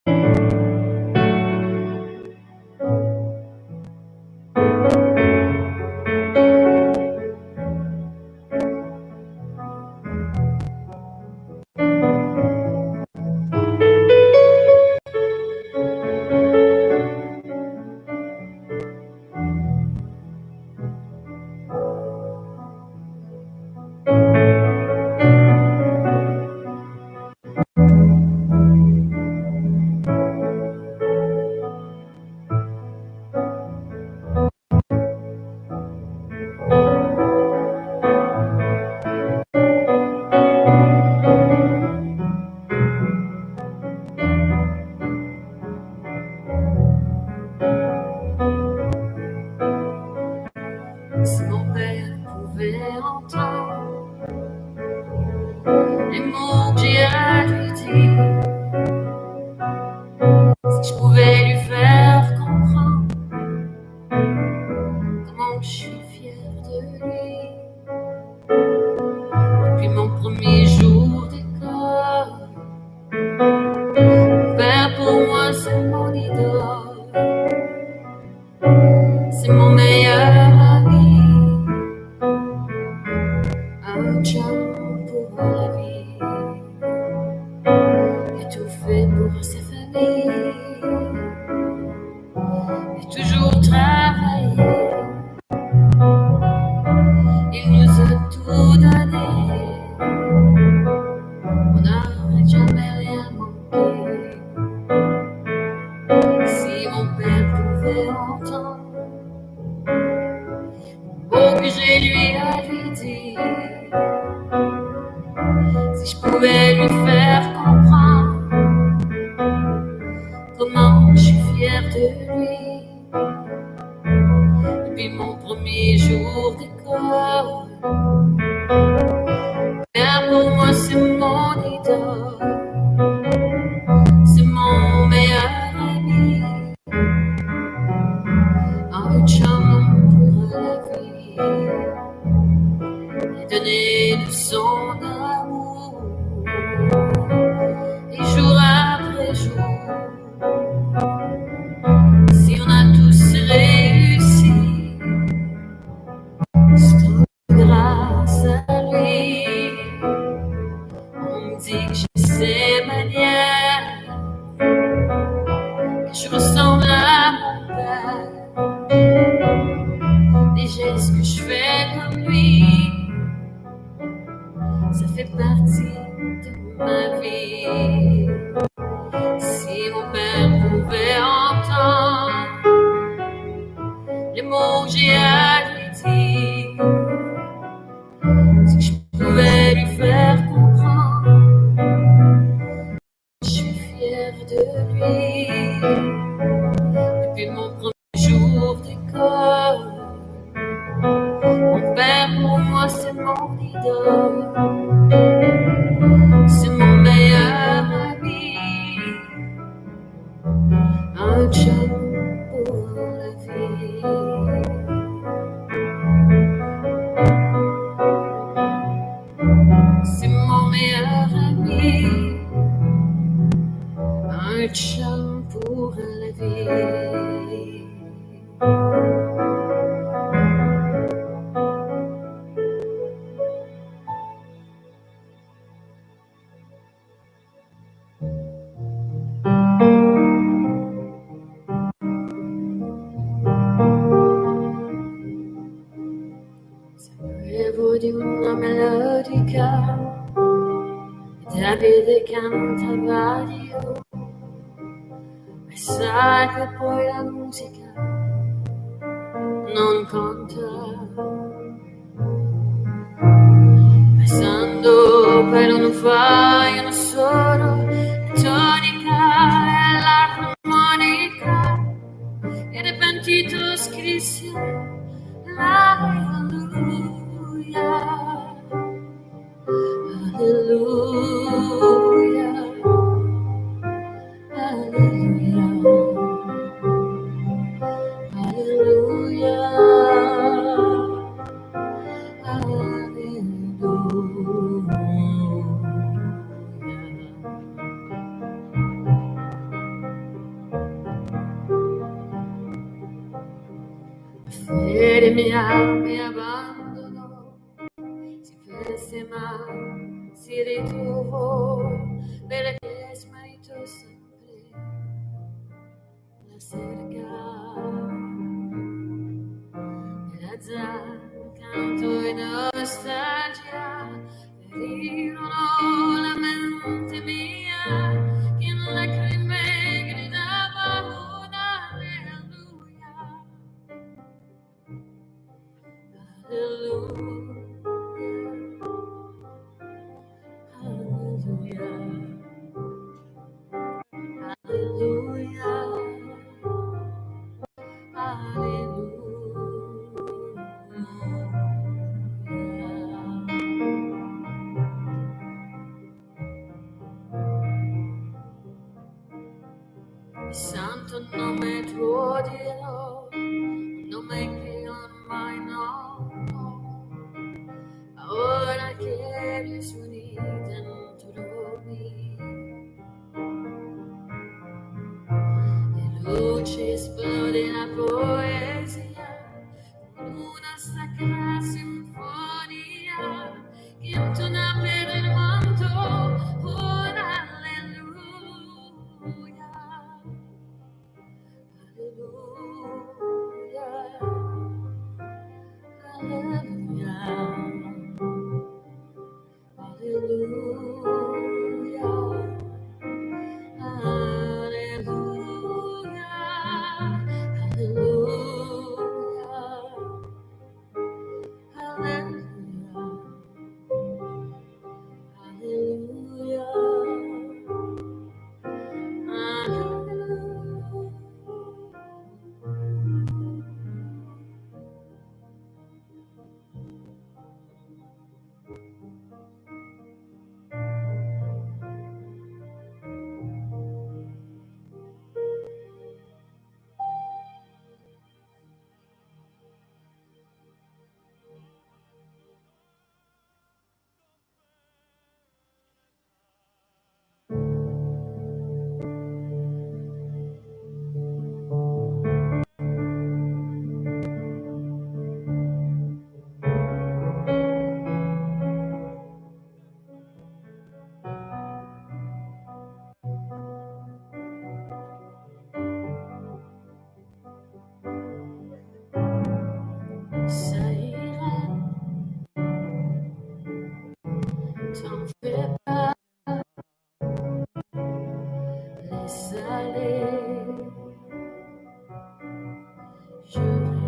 Si mon père pouvait entendre les mots que j'ai à lui dire, si je pouvais lui faire comprendre comment je suis fière de lui. Depuis mon premier jour d'école, mon père pour moi c'est mon idole, c'est mon meilleur ami, un chum pour la vie. Il a tout fait pour sa famille, il a toujours travaillé, il nous a tout donné, on n'aurait jamais rien manqué. Si mon père pouvait entendre mot que j'ai lui à lui dire, si je pouvais lui faire comprendre comment je suis fière de lui. Depuis mon premier jour d'école, père pour moi c'est mon idole, c'est mon meilleur ami, un chum pour la vie. Il a donné de son amour, et jour après jour, si on a tous réussi, c'est tout grâce à lui. On me dit que j'ai ses manières, que je ressemble à mon père, les gestes que je fais comme lui, ça fait partie de ma vie. Si mon père pouvait entendre les mots que j'ai à lui dire, si je pouvais lui faire comprendre, je suis fière de lui. Depuis mon premier jour d'école, mon père pour moi c'est mon idole, c'est mon meilleur ami, un chum pour la vie. C'est mon meilleur ami, un chum pour la vie. Sapevo di una melodica Davide cantava Dio, e sai che poi la musica non conta. Pensando per non fai uno solo, la tonica e l'armonica, e de pentito scrissi l'alleluia. Alleluia, alleluia, alleluia, alleluia. fede mia mi abbandonò, si fece ma si ritrovò, perché smarrito sempre la cerca. E già canto in nostalgia, ferirono la mente mia, che in lacrime gridava un alleluia. Il santo nome tuo dirò, un nome che ormai no, ora che risuoni dentro me. Le luci esplode la poesia, con una sacra sinfonia che intona per il mondo un alleluia. Ça ira, t'en fais pas, laisse aller. Je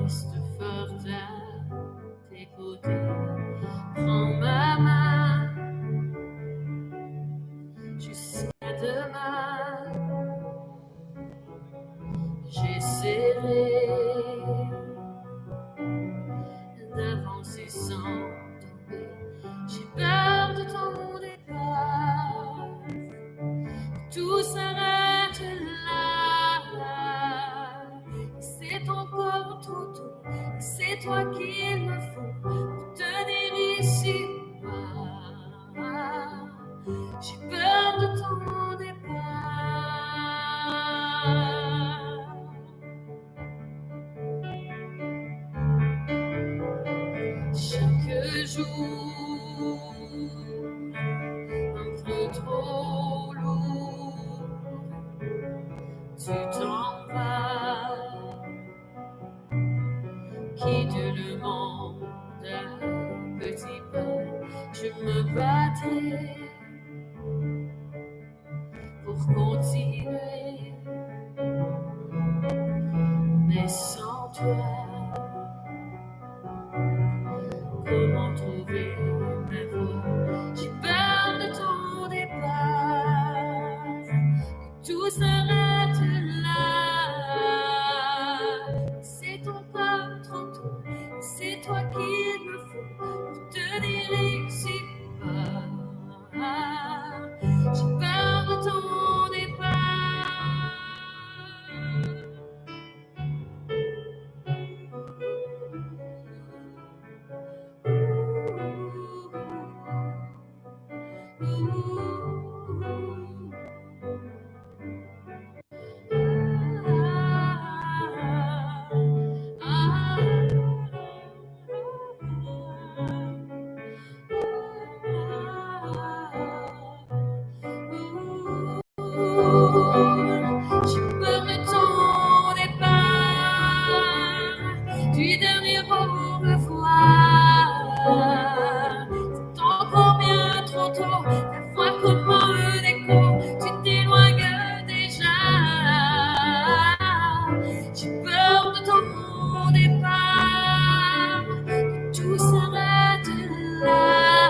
reste forte à tes côtés. Prends ma main jusqu'à demain. J'essaierai d'avancer sans tomber. J'ai peur de ton départ. Tout s'arrête là. C'est encore trop tôt. C'est toi qu'il me faut pour tenir ici. J'ai peur de ton départ. Chaque jour, un peu trop lourd, tu t'en vas, quitte le monde un petit peu, je me battrai pour continuer, mais sans toi. Comment trouver ma voie? J'ai peur de ton départ, que tout s'arrête là. C'est encore trop tôt, c'est toi qu'il me faut pour tenir ici. J'ai peur de ton départ. J'ai peur de ton départ, que tout s'arrête là.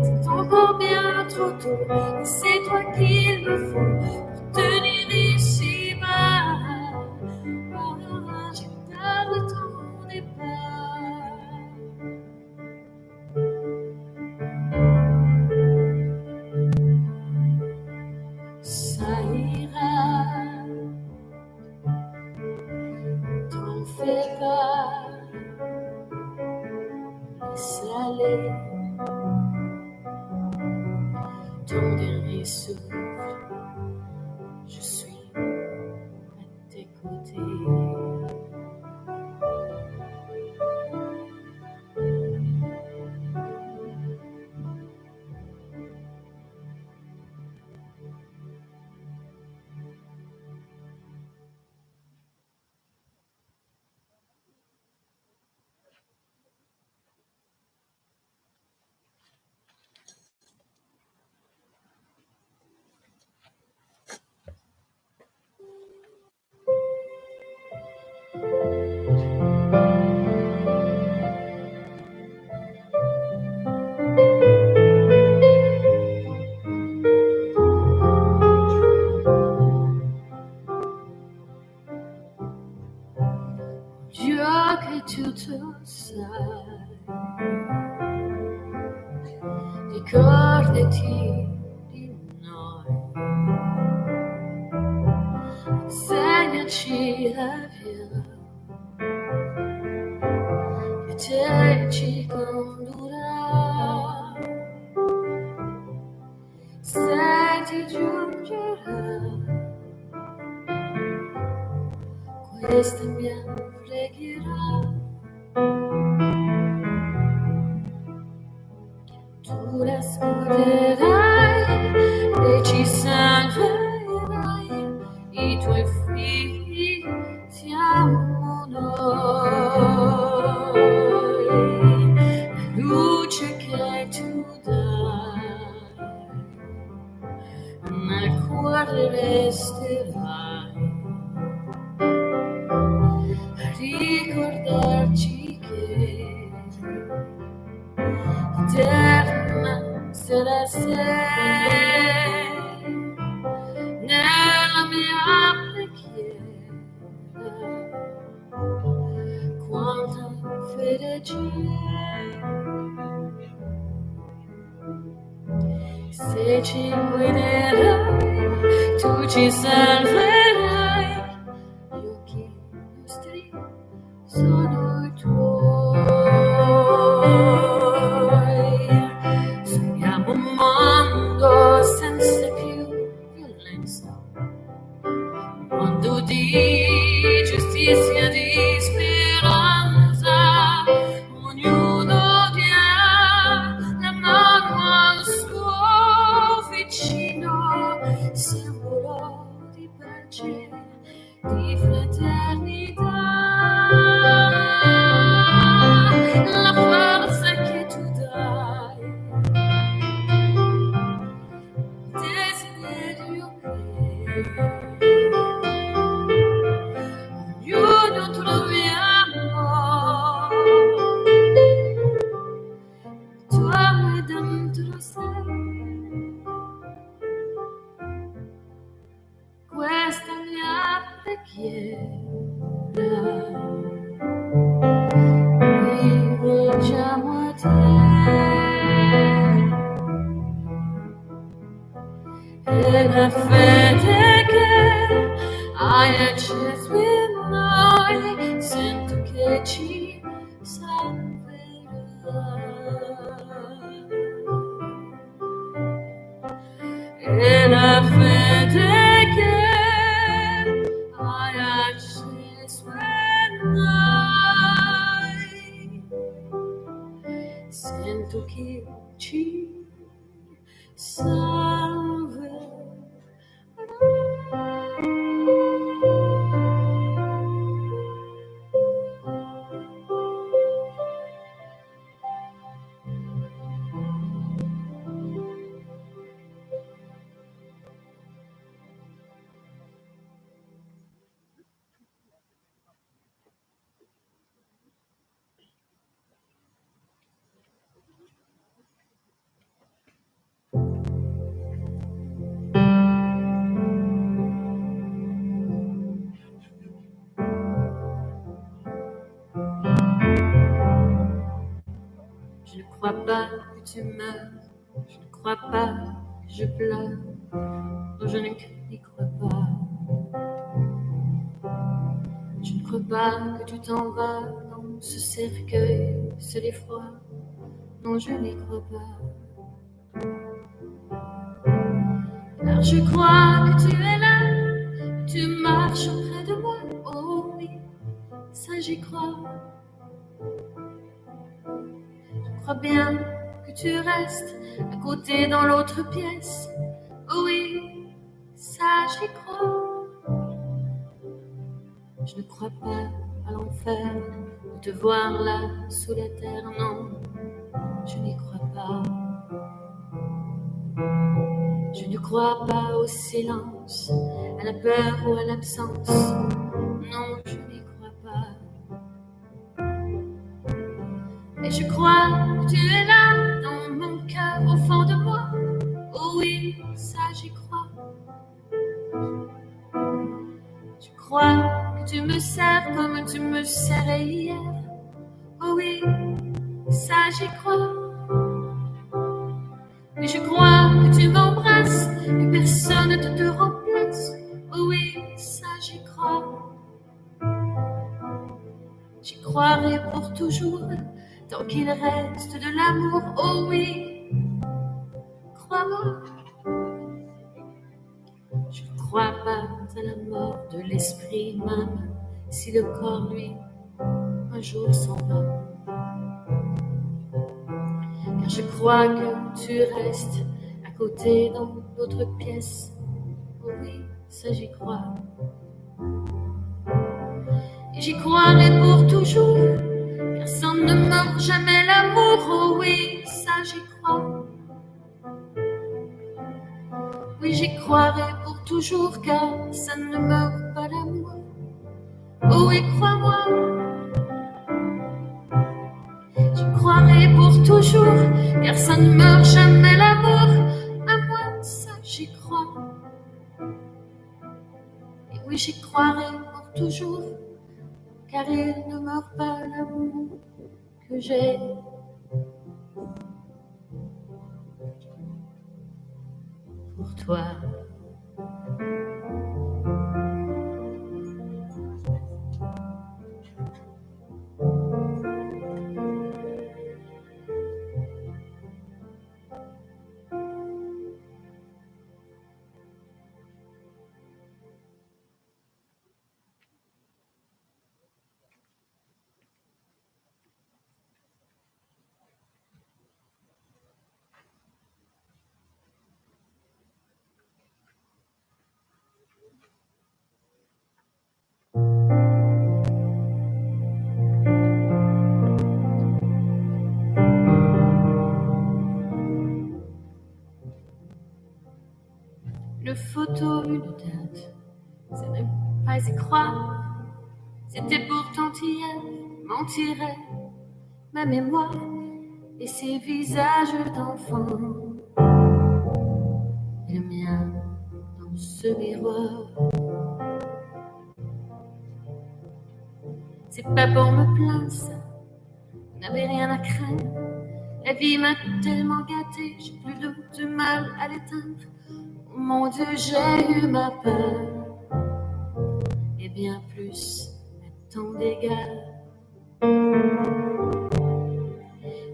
C'est encore bien trop tôt, et c'est toi qu'il me faut pour tenir ici-bas. J'ai peur de ton départ. Ça ira, t'en fais pas, laisse aller ton dernier souffle, je suis à tes côtés. Dieu che tutto sai, ricordati di noi, insegnaci la via che te ci condurrà. Se ti giungerà questa mia preghiera, tu l'ascolterai e ci salverai, i tuoi figli siamo noi. La luce che tu dai nel cuore resterai, a ricordarci che eterna sarà sei nella mia preghiera. Quanta fede c'è, se ci guiderai, tu ci salverai, gli occhi nostri sono i tuoi. Sogniamo un mondo senza più violenza, un mondo di giustizia, di speranza. Ognuno dia la mano al suo vicino, simbolo di pace, di fraternità. La forza che tu dai, il desiderio che ognuno troviamo, tu ami dentro sé. Questa mia preghiera, rivolgiamo a te, e la fede che hai acceso in noi, sento che ci salverà. E la fede che hai acceso in noi, sento che ci salverà. crois pas que tu meurs, je ne crois pas que je pleure, non, je n'y crois pas. Je ne crois pas que tu t'en vas dans ce cercueil, seul et froid, non, je n'y crois pas. Car je crois que tu es là, tu marches auprès de moi, oh oui, ça j'y crois. Je crois bien que tu restes à côté dans l'autre pièce, oh oui, ça j'y crois. Je ne crois pas à l'enfer, de te voir là sous la terre, non, je n'y crois pas. Je ne crois pas au silence, à la peur ou à l'absence, non, je n'y crois pas. Et je crois que tu es là, dans mon cœur, au fond de moi, oh oui, ça j'y crois. Je crois que tu me serres comme tu me serrais hier, oh oui, ça j'y crois. Et je crois que tu m'embrasses, que personne ne te remplace, oh oui, ça j'y crois. J'y croirai pour toujours, tant qu'il reste de l'amour, oh oui, crois-moi. Je ne crois pas à la mort de l'esprit même, si le corps, lui, un jour s'en va. Car je crois que tu restes à côté dans l'autre pièce, oh oui, ça j'y crois. Et j'y croirai pour toujours, car ça ne meurt jamais l'amour, oh oui, ça j'y crois. Oui, j'y croirai pour toujours, car ça ne meurt pas l'amour, oh oui, crois-moi. J'y croirai pour toujours, car ça ne meurt jamais l'amour, à moi ça j'y crois. Et oui, j'y croirai pour toujours, car il ne meurt pas l'amour que j'ai pour toi. Une photo, une date, ça n'est pas y croire. C'était pourtant hier, mentirait ma mémoire et ces visages d'enfants. Et le mien dans ce miroir. C'est pas pour me plaindre, ça n'avait rien à craindre. La vie m'a tellement gâtée, j'ai plus de mal à l'éteindre. Oh mon Dieu, j'ai eu ma peur, et bien plus à tant d'égards.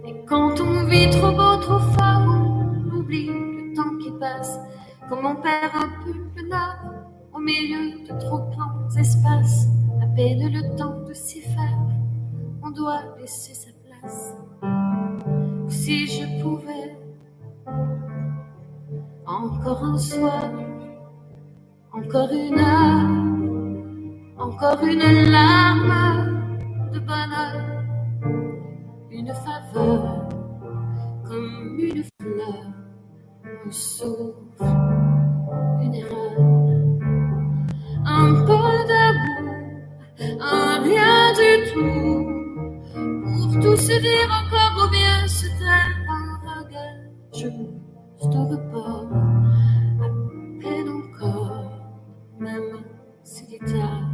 Et quand on vit trop beau, trop fort, on oublie le temps qui passe. Comme on perd un peu le nord au milieu de trop grands espaces. À peine le temps de s'y faire, on doit laisser sa place. Si je pouvais encore un soir, encore une heure, encore une larme de bonheur, une faveur comme une fleur, un souffle, une erreur, un peu d'amour, un rien du tout, pour tout se dire encore ou bien se taire un regard, juste au report, à peine encore, même s'il est tard.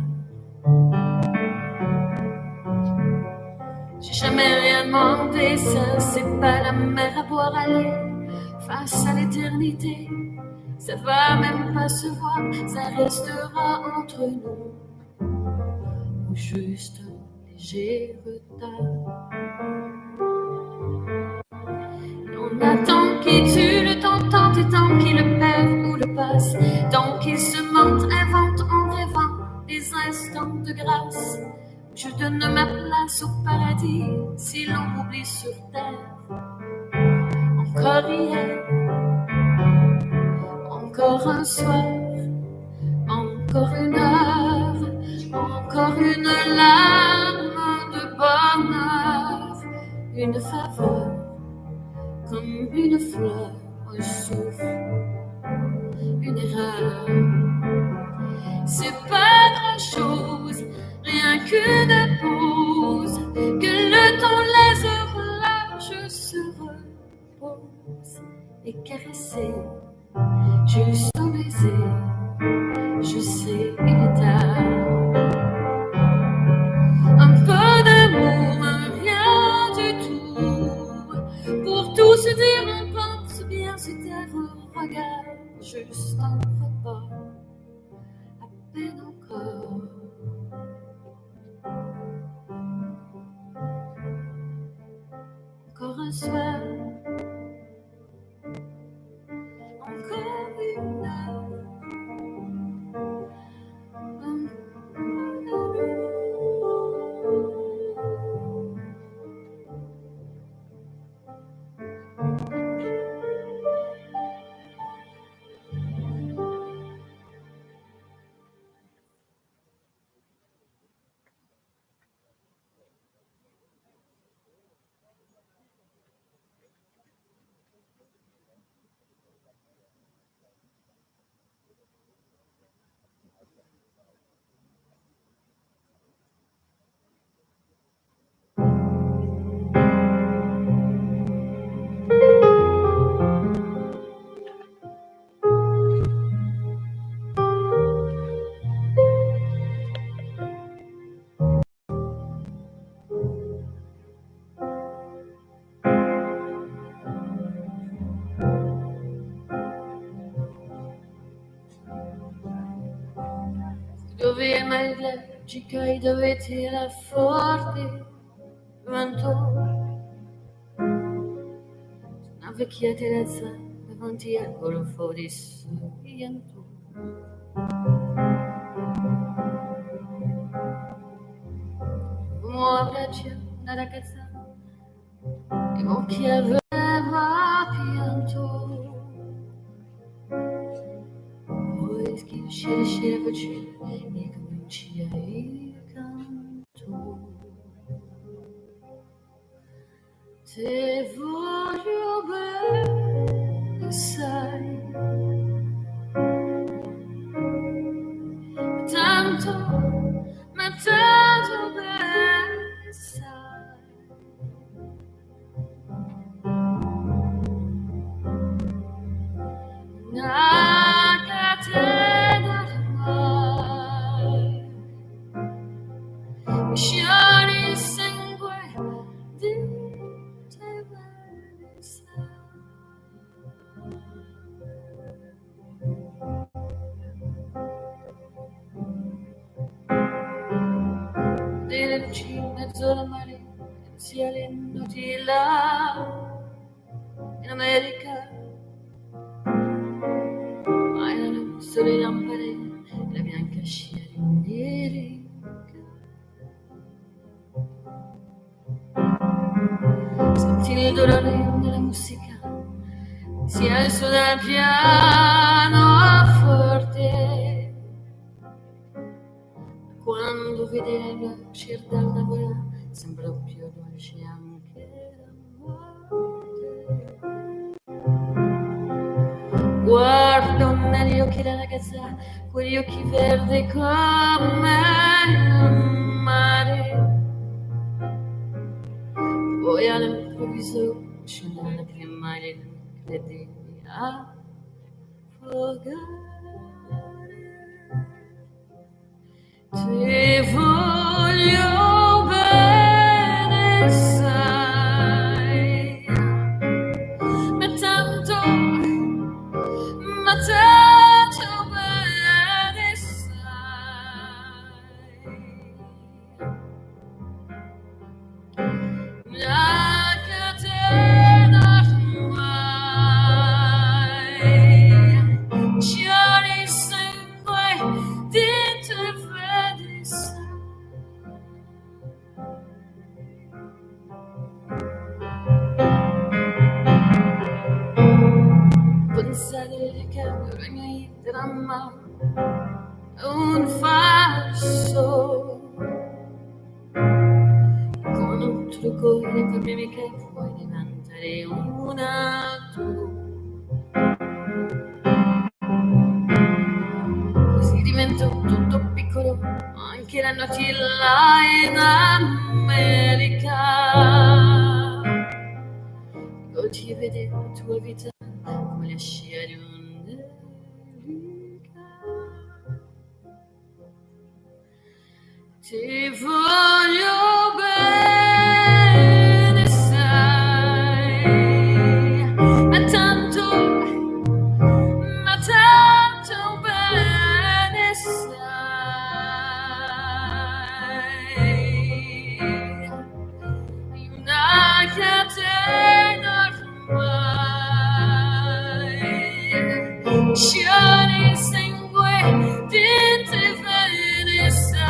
J'ai jamais rien demander ça, c'est pas la mer à boire à lait face à l'éternité. Ça va même pas se voir, ça restera entre nous, ou juste un léger retard. Et on attend qu'il tue le temps, tant et tant qu'il le perd ou le passe, tant qu'il se mente, invente en rêvant des instants de grâce. Je donne ma place au paradis si l'on m'oublie sur terre. Encore hier, encore un soir, encore une heure, encore une larme de bonheur, une faveur comme une fleur, un souffle, une erreur. C'est pas grand-chose, rien qu'une pause, que le temps laisse relâche se repose et caresser, juste un baiser, je sais il est tard. Un peu d'amour, rien du tout, pour tout se dire on pense bien se taire un regard, juste un repas, à peine encore. Encore un soir, encore une heure, dove mai leggi che dovete la forte vento una vecchia terrazza davanti al golfo di Sorrento. Uomo abbraccia una ragazza e con chi aveva pianto, poi scende voce e cominci il canto. Te voglio bene, sai, ma tanto bene, sai. Una catena ormai mi scioglie il sangue di te bene, sai. Delle luci in mezzo al mare, sia inutili là in America. Erano solo lampade e la bianca scia di un'erica. Senti il dolore della musica, si alza dal piano forte. Quando vedeva uscire dalla tavola, sembra più dolce anche la morte. Guardo negli occhi della ragazza, quegli occhi verdi come il mare. Poi all'improvviso scende la prima e credi a affogare. Ti voglio bene, sai. ama un falso con un trucco e le problemi che puoi diventare una tu. Così divento tutto piccolo, anche la notilla in America. Oggi vedi la tua vita come la scia di un'elica. Ti voglio bene, sai, ma tanto bene, sai, una catena ormai, scioglie il sangue dentro i veni, sai,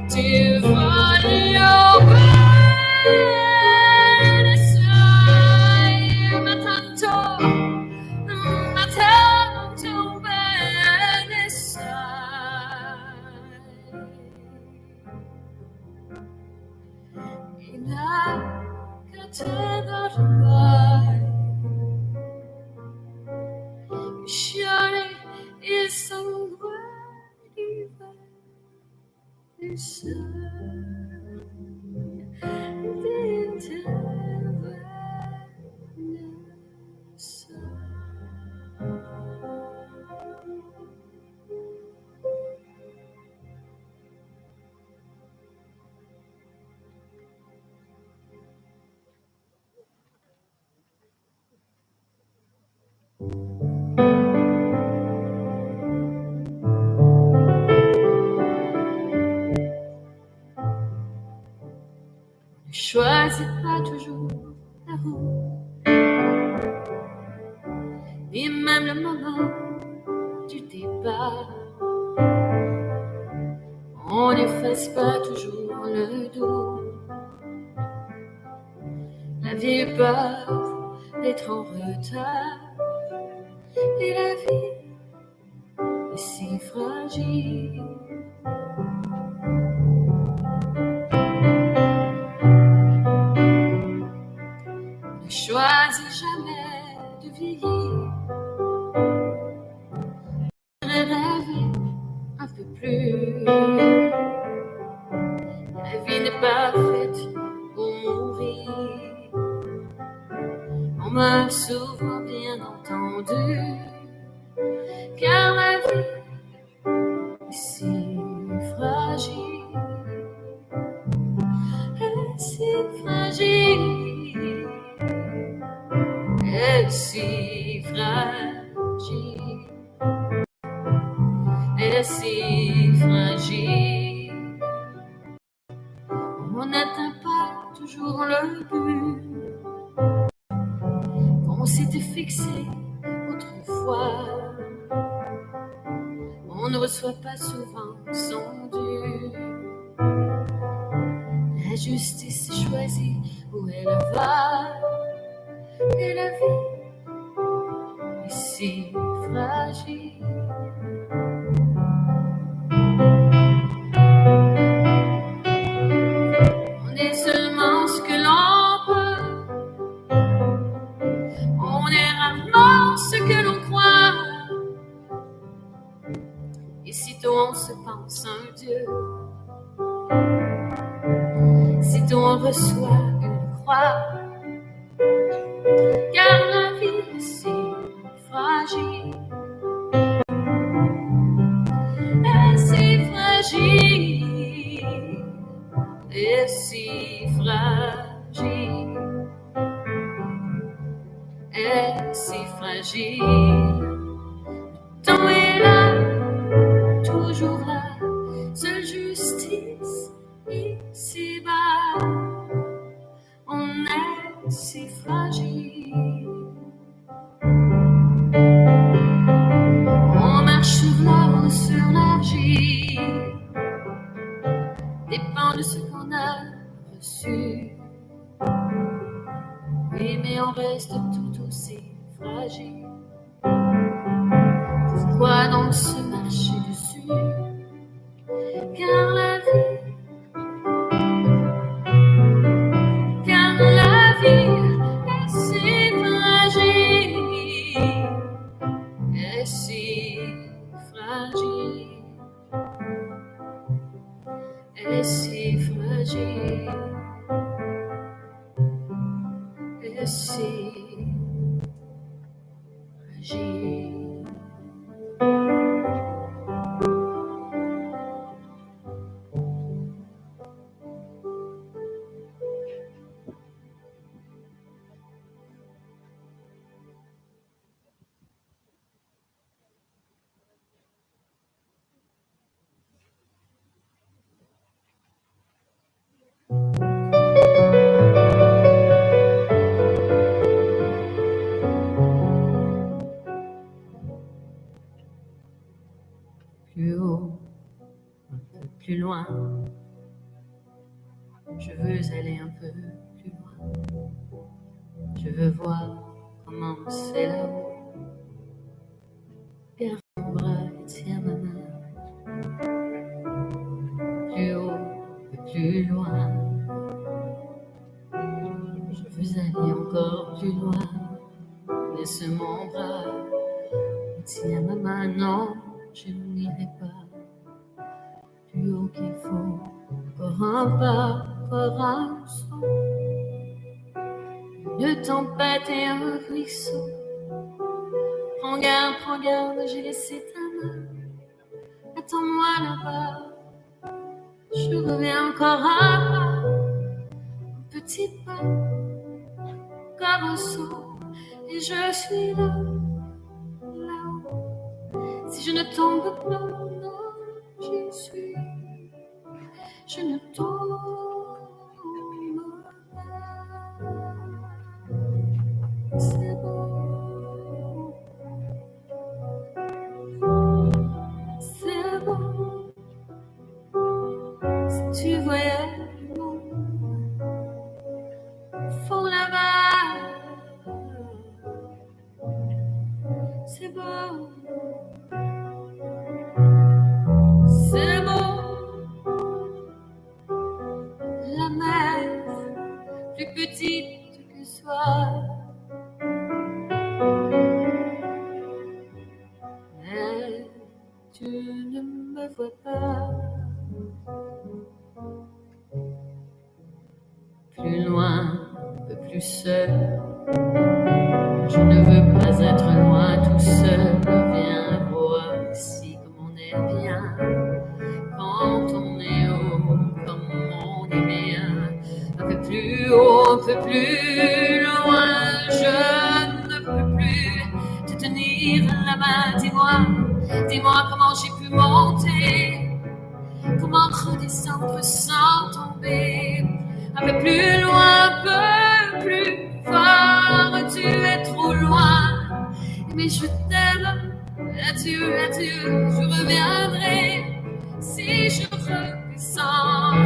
ti voglio bene, sai, ma tanto bene, sai, una catena ormai, scioglie il sangue di veni, sai, dentro veni, sai. Ne choisis pas toujours la route, ni même le moment du départ. On n'efface pas toujours le doute. La vie est peur d'être en retard, et la vie est si fragile. Ne choisis jamais de vieillir, rêver un peu plus. La vie n'est pas faite pour mourir. On m'a souvent bien entendu, car la vie est si fragile, est si fragile, est si fragile, elle est si fragile. On n'atteint pas toujours le but qu'on s'était fixé autrefois. On ne reçoit pas souvent son dû. La justice choisit où elle va, et la vie est si fragile. On est seulement ce que l'on peut, on est rarement ce que l'on croit. Et sitôt on se pense un Dieu, sitôt on reçoit une croix, car la vie est si fragile, est si fragile, est si fragile, est si fragile. Le temps est là, toujours là, seule justice ici-bas. On est si fragile. On marche sur l'or ou sur l'argile, dépend de ce qu'on a reçu. Oui, mais on reste tout aussi fragile. Pourquoi donc se marcher dessus? Car la vie est si fragile, est si fragile, est si fragile, est si fragile. Plus haut, un peu plus loin, je veux aller un peu plus loin. Je veux voir comment c'est là-haut. Garde mon bras et tiens ma main. Plus haut, un peu plus loin. Je veux aller encore plus loin. Laisse mon bras et tiens ma main. Non, je n'irai pas plus haut qu'il faut. Encore un pas, encore un son. Une tempête et un ruisseau. Prends garde, j'ai laissé ta main. Attends-moi là-bas. Je reviens encore un pas, un petit pas, comme un saut. Et je suis là, là-haut. Si je ne tombe pas, non, j'y suis. Je ne tombe pas. C'est beau. C'est beau. Si tu voyais le monde au fond là-bas, c'est beau. C'est beau. La mer, plus petite que soi. Mais tu ne me vois pas. Plus loin, un peu plus seul. Je ne veux pas être loin tout seul. Viens voir ici comme on est bien. Quand on est haut, comme on est bien. Un peu plus haut, un peu plus loin. Je ne peux plus te tenir la main. Dis-moi comment j'ai pu monter. Comment redescendre sans tomber. Un peu plus loin, un peu plus fort. Tu es trop loin, mais je t'aime. Adieu, je reviendrai. Si je redescends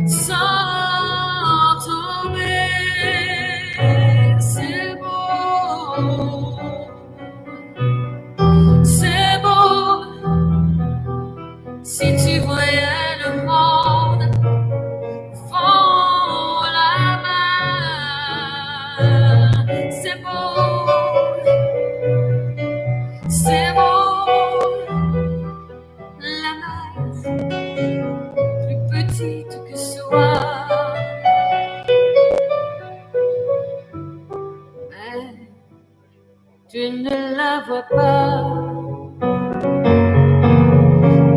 sans tomber. C'est beau. C'est beau. Si tu voyais le monde fond là-bas, c'est beau, c'est beau. La mer, plus petite que soi, mais tu ne la vois pas.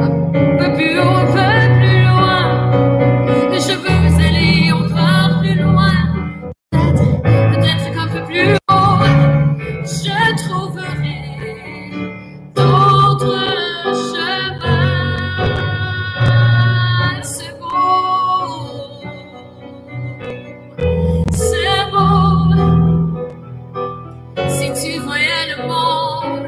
Un peu plus haut, un peu plus loin. Je veux aller encore plus loin. Peut-être qu'un peu plus haut, je trouverai d'autres chemins. C'est beau, c'est beau. Si tu voyais le monde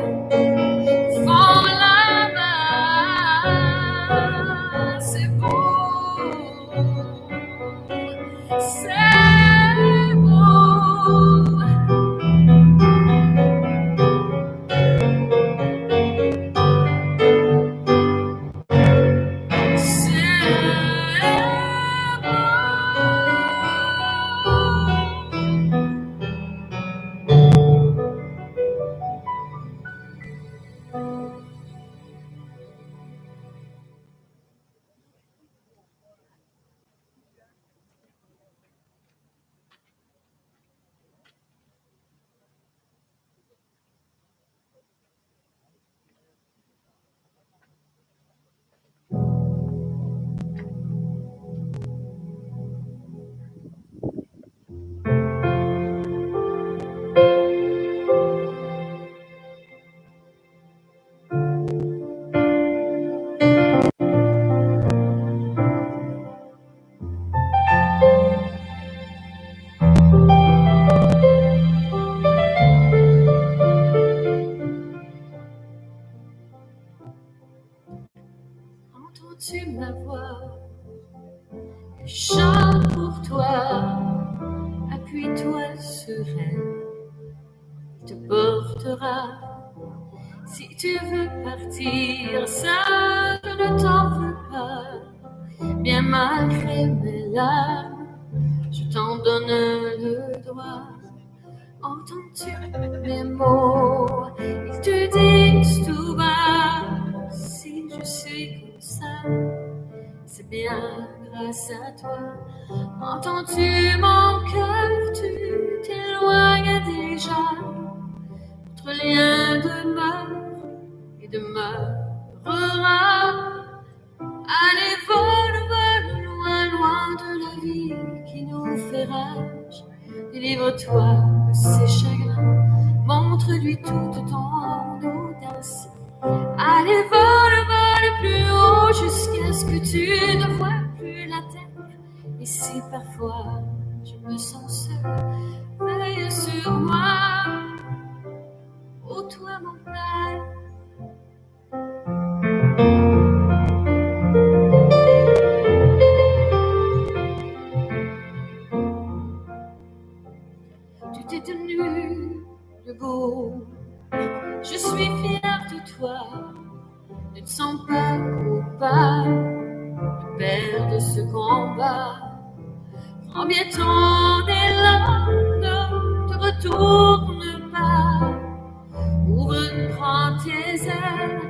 Entends-tu ma voix? Je chante pour toi. Appuie-toi sur elle. Il te portera. Si tu veux partir, ça je ne t'en veux pas. Bien malgré mes larmes, je t'en donne le droit. Entends-tu mes mots? Ils te disent tout bas. Si je suis comme ça, c'est bien grâce à toi. Entends-tu mon cœur? Tu t'éloignes déjà. Notre lien demeure et demeurera. Allez, vole, vole, loin, loin de la vie qui nous fait rage. Délivre-toi de ses chagrins, montre-lui toute ton audace. Allez, vole, vole plus haut jusqu'à ce que tu ne vois plus la terre. Et si parfois je me sens seule, veille sur moi. Oh, toi mon père. Tu t'es tenu debout. Je suis fière de toi. Ne te sens pas coupable de perdre ce combat. Prends bien ton élan, ne te retourne pas. Ouvre grand tes ailes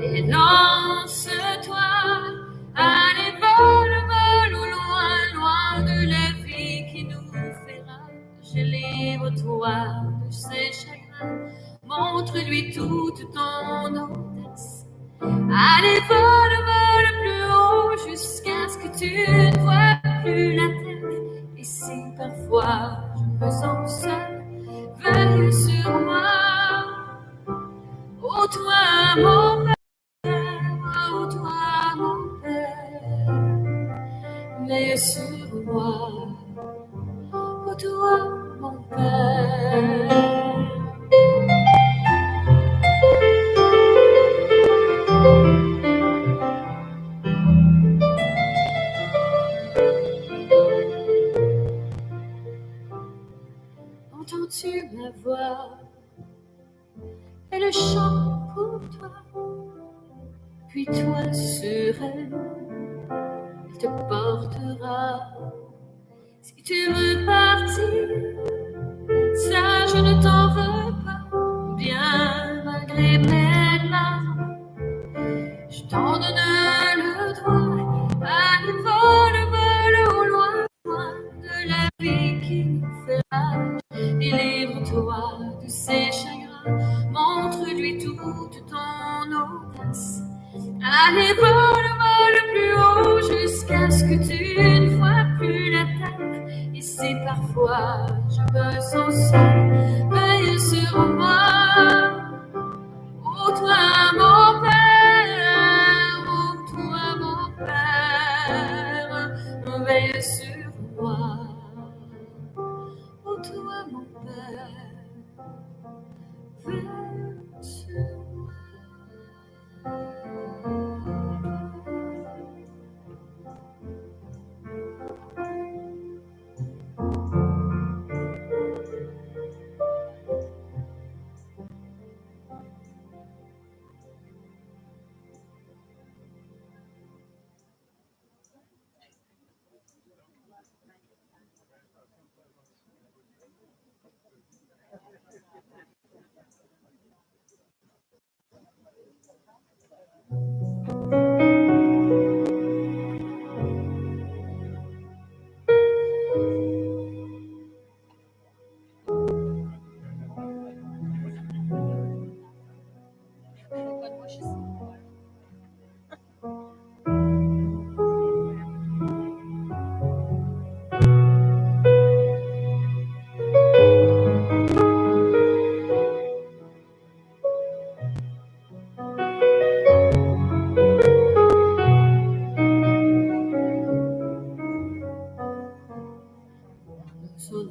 et lance-toi. Allez, vole, vole au loin, loin de la vie qui nous fait rage. Livre-toi de ses chagrins, montre-lui toute ton audace. Allez, vole, vole plus haut jusqu'à ce que tu ne vois plus la terre. Et si parfois je me sens seule, veille sur moi. Oh, toi mon père, oh, toi mon père, veille sur moi. Oh, toi mon père. Entends-tu ma voix? Elle chante pour toi. Puis toi sur elle, elle te portera. Si tu veux partir, ça je ne t'en veux pas. Bien malgré mes larmes, je t'en donne le droit. Allez, vole, vole au loin, loin de la vie qui nous fait rage. Délivre-toi de ses chagrins, montre-lui toute ton audace. Allez, vole, vole plus haut jusqu'à ce que tu ne vois plus la terre. Et si parfois je me sens seule, veille sur moi. Oh, toi mon père, oh, toi mon père, veille sur moi. Oh, toi mon père, veille sur moi.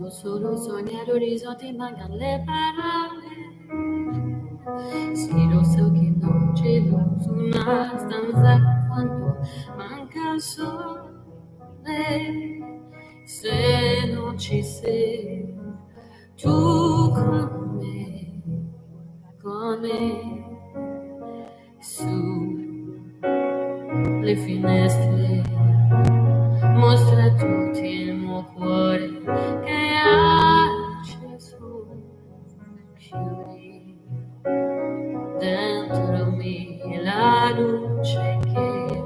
Solo sogna l'orizzonte e mancano le parole. Sì, lo so che non ce l'ho su una stanza quando manca il sole, se non ci sei tu con me, su le finestre, mostra tutti il mio cuore che è acceso, chiudi dentro me la luce che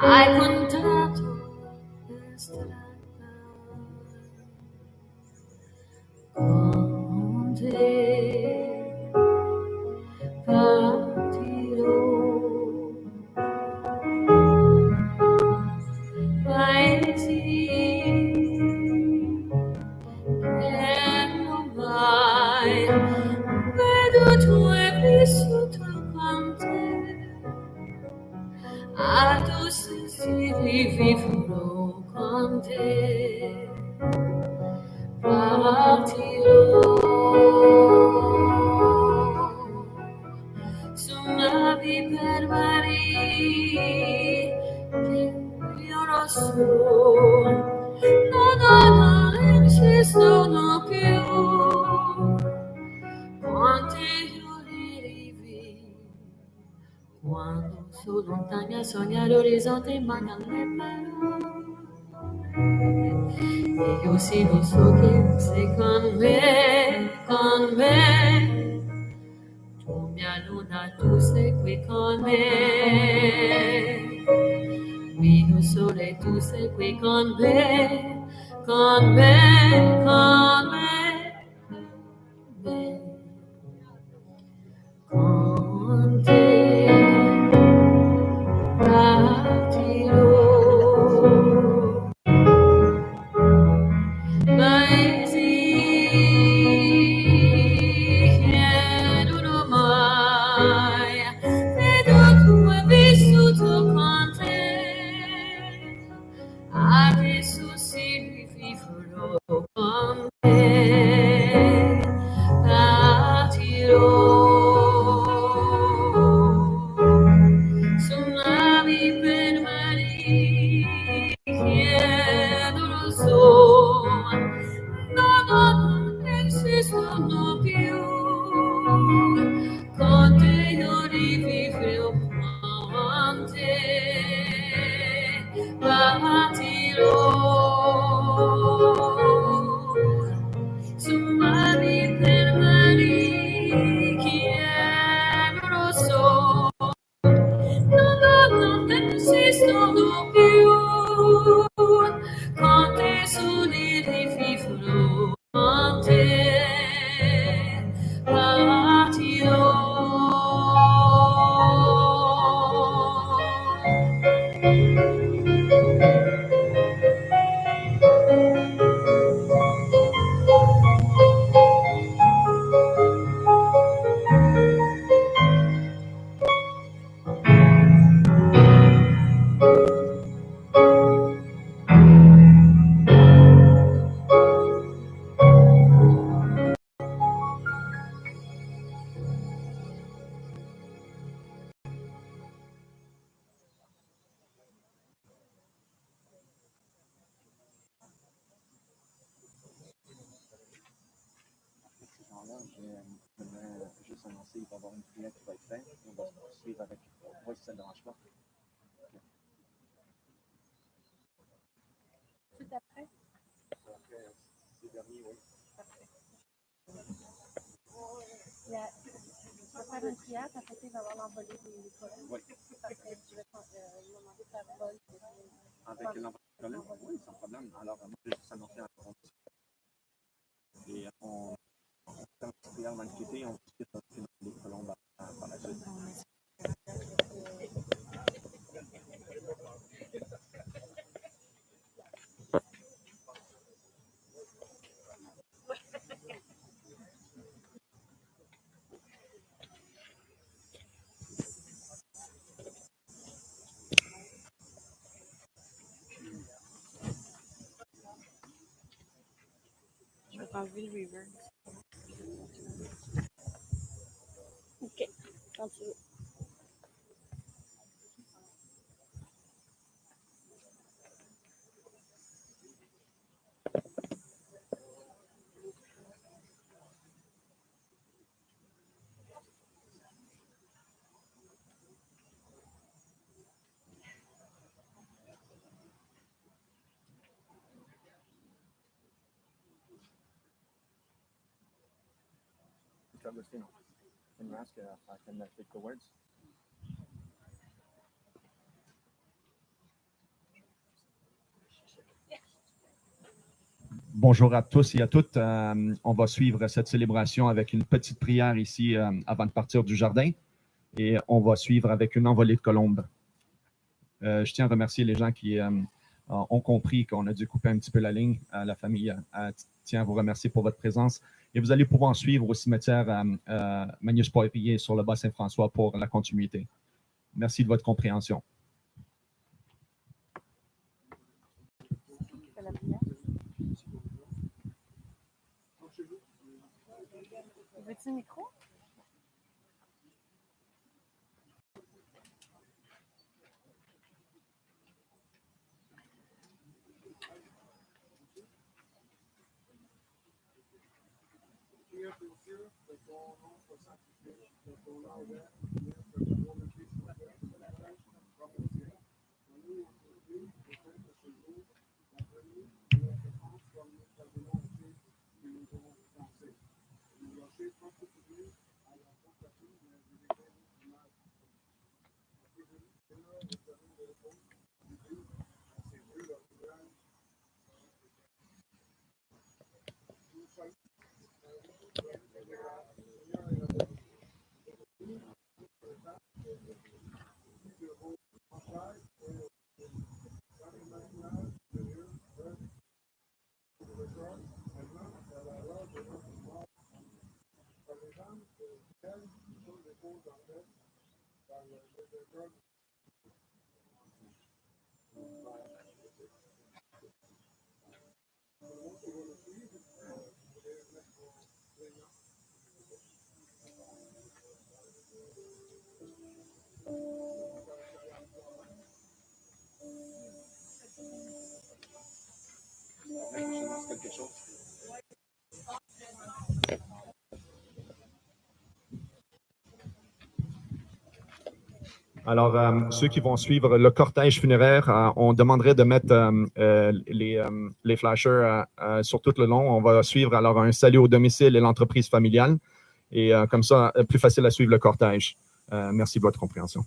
hai contato per strada. Con te partirò, paesi che non mai veduto e vissuto con te. A tu sensi vivrò con te, partirò su navi per mari che io non so, non esistono più, quanti giorni rivivi quando sono lontani a sognare l'orizzonte mancano le parole. E io sì lo so che sei con me, tu mia luna, tu sei qui con me, mio sole, tu sei qui con me, con me, con me, con te partirò. Paesi che non ho mai veduto e vissuto con te, adesso si vivrò con te, partirò su navi per mari che non lo so, non esistono più, con te io rivivrò con te, partirò su mari per mari che non lo so, non esistono più, con te soli rivivrò con te, partirò. Là, j'aimerais juste annoncer qu'il va y avoir une prière qui va être faite. On va se poursuivre avec. Oui, si ça ne dérange pas. Tout après? Après, c'est dernier, oui. Parfait. Je vais faire une prière, puis après, il va y avoir l'envolée des colonnes. Oui. Parfait. Je vais demander ta parole. Avec l'envolée? Oui, sans problème. Alors, moi, je vais juste annoncer un peu. Et on fait une petite prière avant de quitter. On quitte les colombes par la suite. Je vais t'enlever le reverb. OK. Quand tu veux. Agustino, can you ask if I can take the words? Bonjour à tous et à toutes. On va suivre cette célébration avec une petite prière ici avant de partir du jardin et on va suivre avec une envolée de colombes. Je tiens à remercier les gens qui ont compris qu'on a dû couper un petit peu la ligne. La famille tient à vous remercier pour votre présence et vous allez pouvoir suivre au cimetière Magnus Poirier sur le Bas-Saint-François pour la continuité. Merci de votre compréhension. Veux-tu le micro? Quelque chose. Alors, ceux qui vont suivre le cortège funéraire, on demanderait de mettre les flashers sur tout le long. On va suivre alors un salut au domicile et l'entreprise familiale. Et comme ça, plus facile à suivre le cortège. Merci de votre compréhension.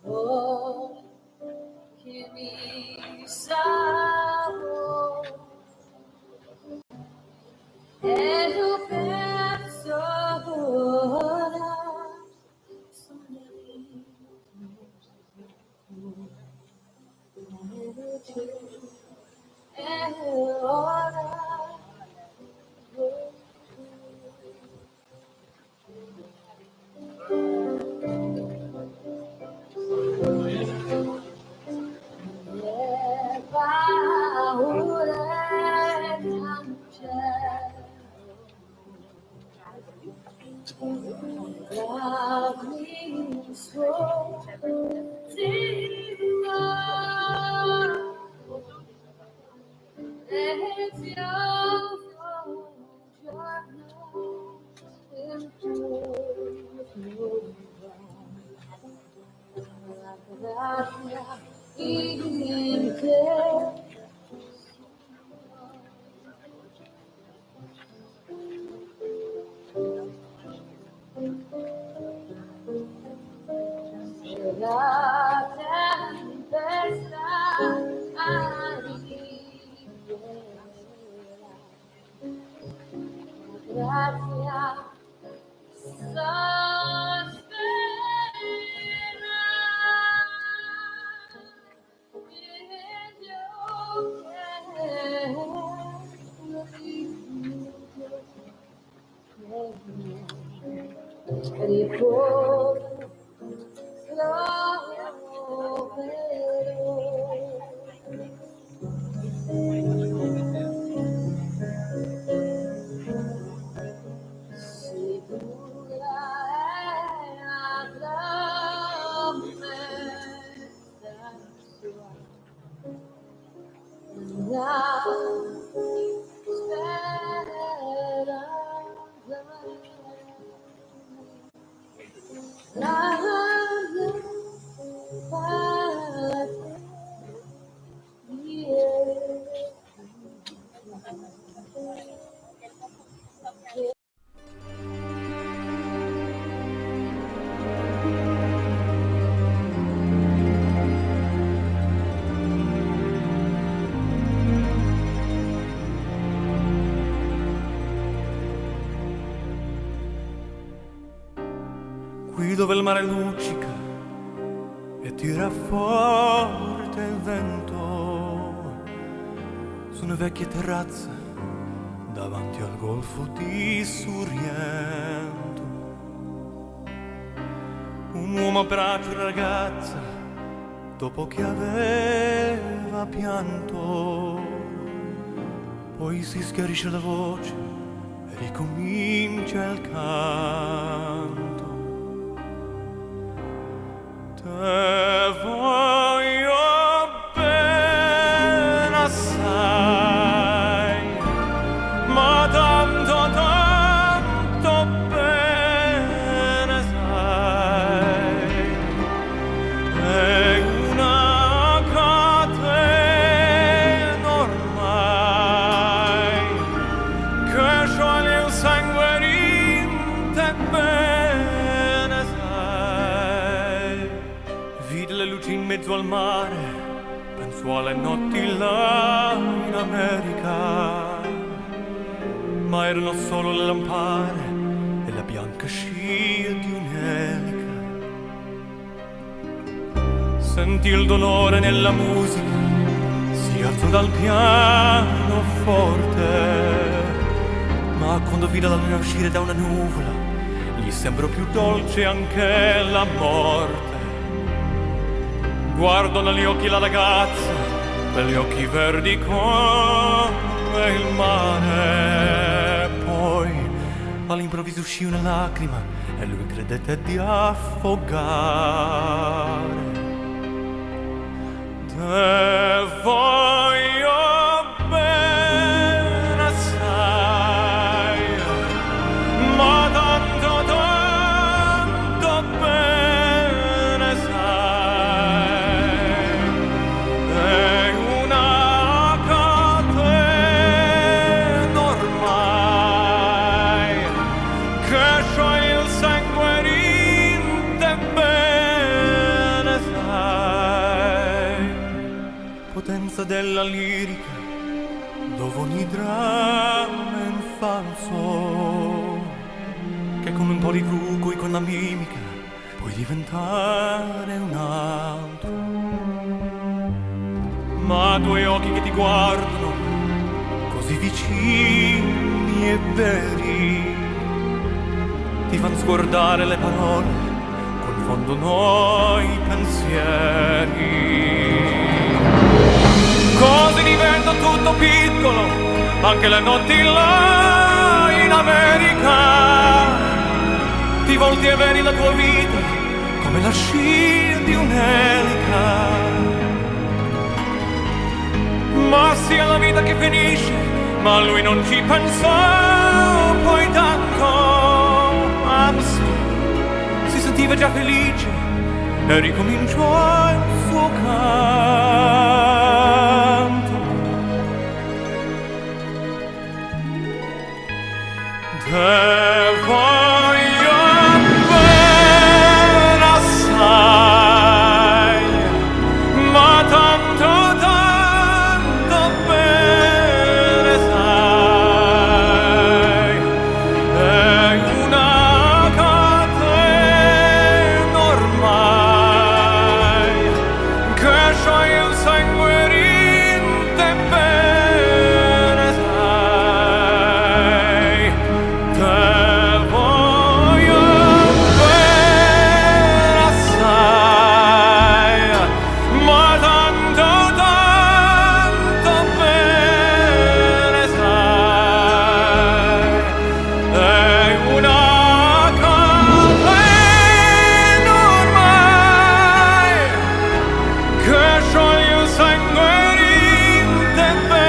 Oh, che mi salvo e l'ho perso ora, sono e ora la tempesta arriverà, grazia sosterrà il riposo sicura è la promessa sua, Qui dove il mare luccica e tira forte il vento, su una vecchia terrazza davanti al golfo di Sorrento, un uomo abbraccia una ragazza dopo che aveva pianto, poi si schiarisce la voce e ricomincia il canto. Te voglio bene assai, ma tanto, tanto bene sai, è una catena ormai che scioglie il sangue in te bene sai. Vide le luci in mezzo al mare, pensò alle notti là in America, ma erano solo le lampare e la bianca scia di un'elica. Sentì il dolore nella musica, si alzò dal pianoforte, ma quando vide la luna uscire da una nuvola, gli sembrò più dolce anche la morte. Guardò negli occhi la ragazza, quegli occhi verdi come il mare, all'improvviso uscì una lacrima e lui credette di affogare. Te voglio bene assai, ma tanto bene sai, è una catena ormai che scioglie il sangue in te bene sai, potenza della lirica dove ogni dramma è un falso, che con un po' di trucco e con la mimica puoi diventare un altro. Ma tuoi occhi che ti guardano così vicini e veri ti fanno scordare le parole, confondono i pensieri. Così diventa tutto piccolo, anche le notti là in America. Ti volti e vedi la tua vita come la scia di un'elica. Ma sia la vita che finisce, ma lui non ci pensò poi tanto. Anzi, si sentiva già felice e ricominciò il suo canto. Te voglio bene assai, ma tanto bene sai, è una catena ormai che scioglie il sangue in te bene sai. Te voglio bene assai, ma tanto bene sai, è una catena ormai che scioglie il sangue in te bene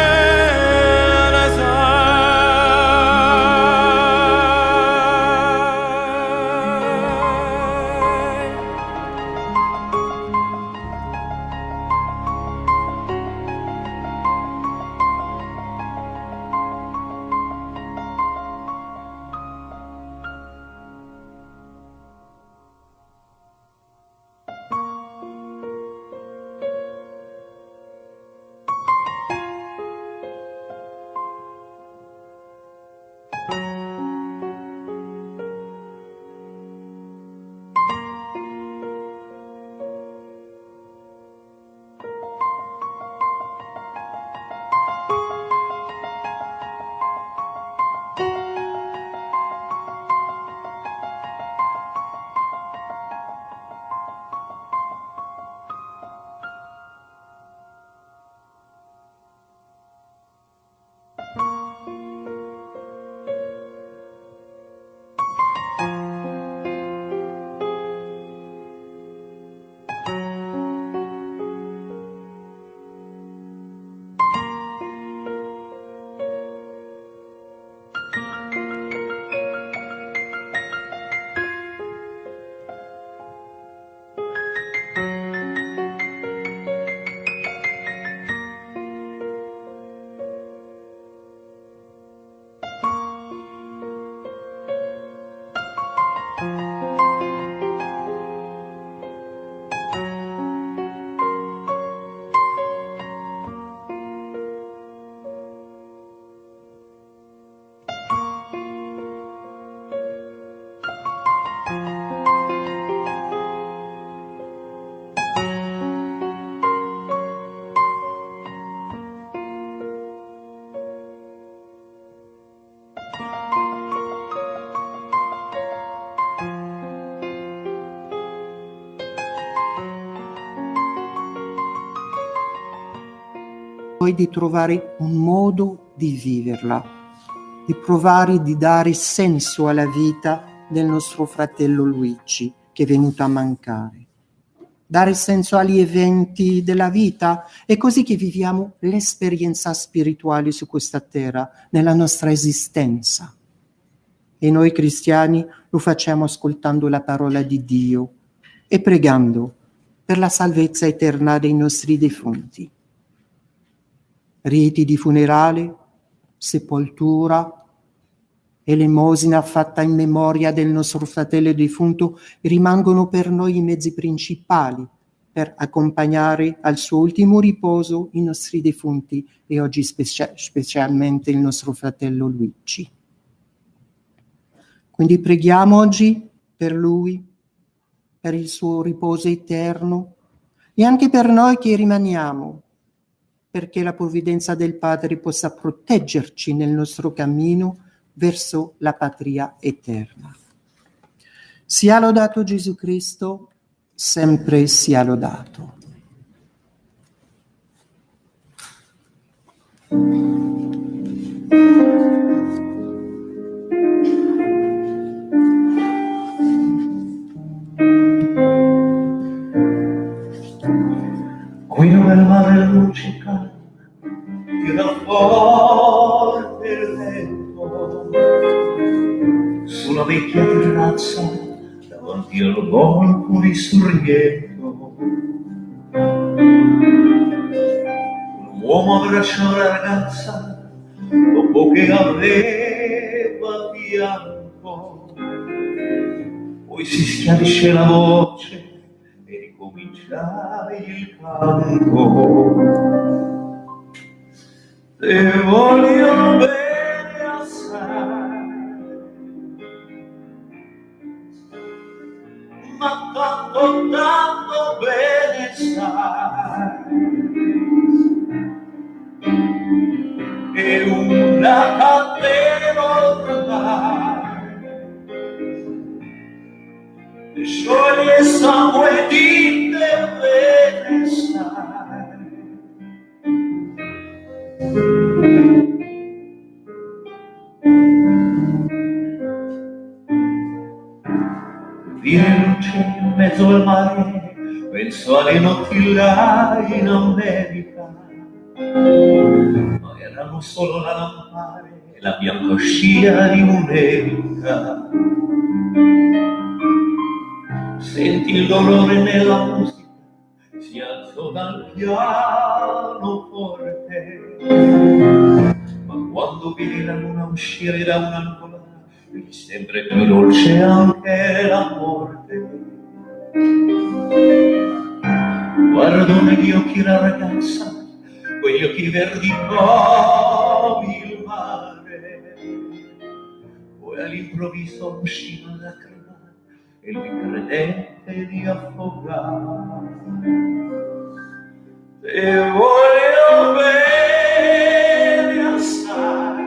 Poi di trovare un modo di viverla. di provare di dare senso alla vita del nostro fratello Luigi, che è venuto a mancare. Dare senso agli eventi della vita, è così che viviamo l'esperienza spirituale su questa terra, nella nostra esistenza. E noi cristiani lo facciamo ascoltando la parola di Dio e pregando per la salvezza eterna dei nostri defunti. Riti di funerale, sepoltura, elemosina fatta in memoria del nostro fratello defunto rimangono per noi i mezzi principali per accompagnare al suo ultimo riposo i nostri defunti e oggi specialmente il nostro fratello Luigi. Quindi preghiamo oggi per lui, per il suo riposo eterno e anche per noi che rimaniamo, perché la provvidenza del Padre possa proteggerci nel nostro cammino verso la patria eterna. Sia lodato Gesù Cristo, sempre sia lodato. Qui dove il mare luccica, tira forte il vento, sulla vecchia terrazza, davanti al golfo di Sorrento. Un uomo abbraccia una ragazza, dopo che aveva pianto, poi si schiarisce la voce e ricomincia il canto. Te voglio bene assai, ma tanto bene sai, è una catena ormai, scioglie sangue di te bene sai. Viene luce in mezzo al mare, penso alle notti là in America, ma erano solo la lampare e la bianca scia di un'erica. Senti il dolore nella musica, si alzò dal pianoforte, ma quando vedi la luna uscire da un'angolata, gli sembra più dolce anche la morte. Guardo negli occhi la ragazza, quegli occhi verdi come il mare, poi all'improvviso uscì una lacrima e lui credette di affogare. Te voglio bene assai,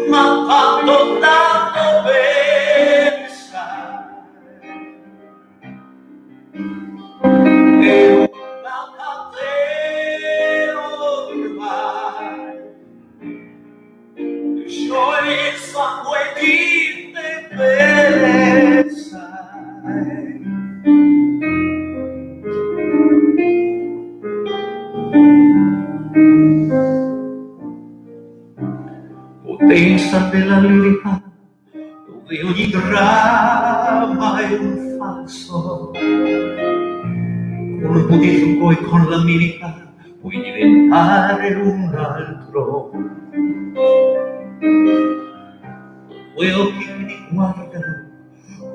ma tanto bene sai, è una catena ormai, scioglie il sangue di te bene sai. Potenza della lirica, dove ogni dramma è un falso, colpo di fuoco e con la mimica puoi diventare un altro. Due occhi che ti guardano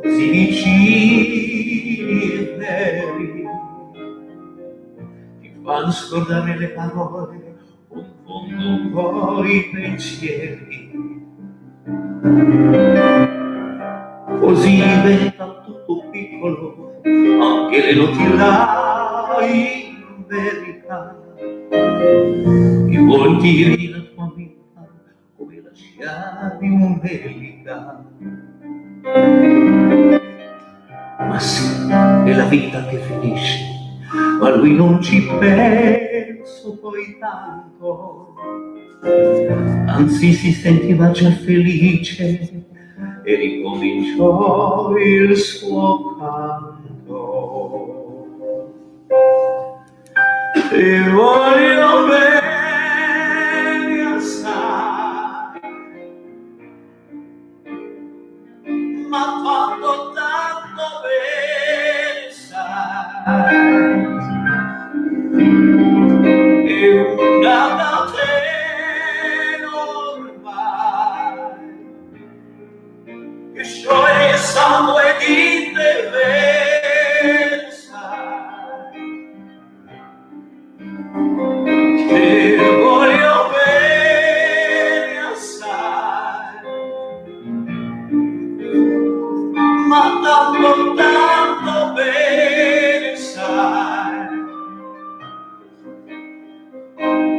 così vicini e veri, ti fanno scordare le parole, confondo un po' i pensieri. Così diventa tutto piccolo, anche le notti là in verità. I volti della tua vita come la scia di un'elica. Ma sì, è la vita che finisce, ma lui non ci pensa commosso poi tanto, anzi si sentiva già felice e ricominciò il suo canto. Ti voglio bene assai, ma quando tanto bene sai, e una catena ormai che scioglie il sangue di te versai. Ti voglio bene assai, ma tanto bene sai,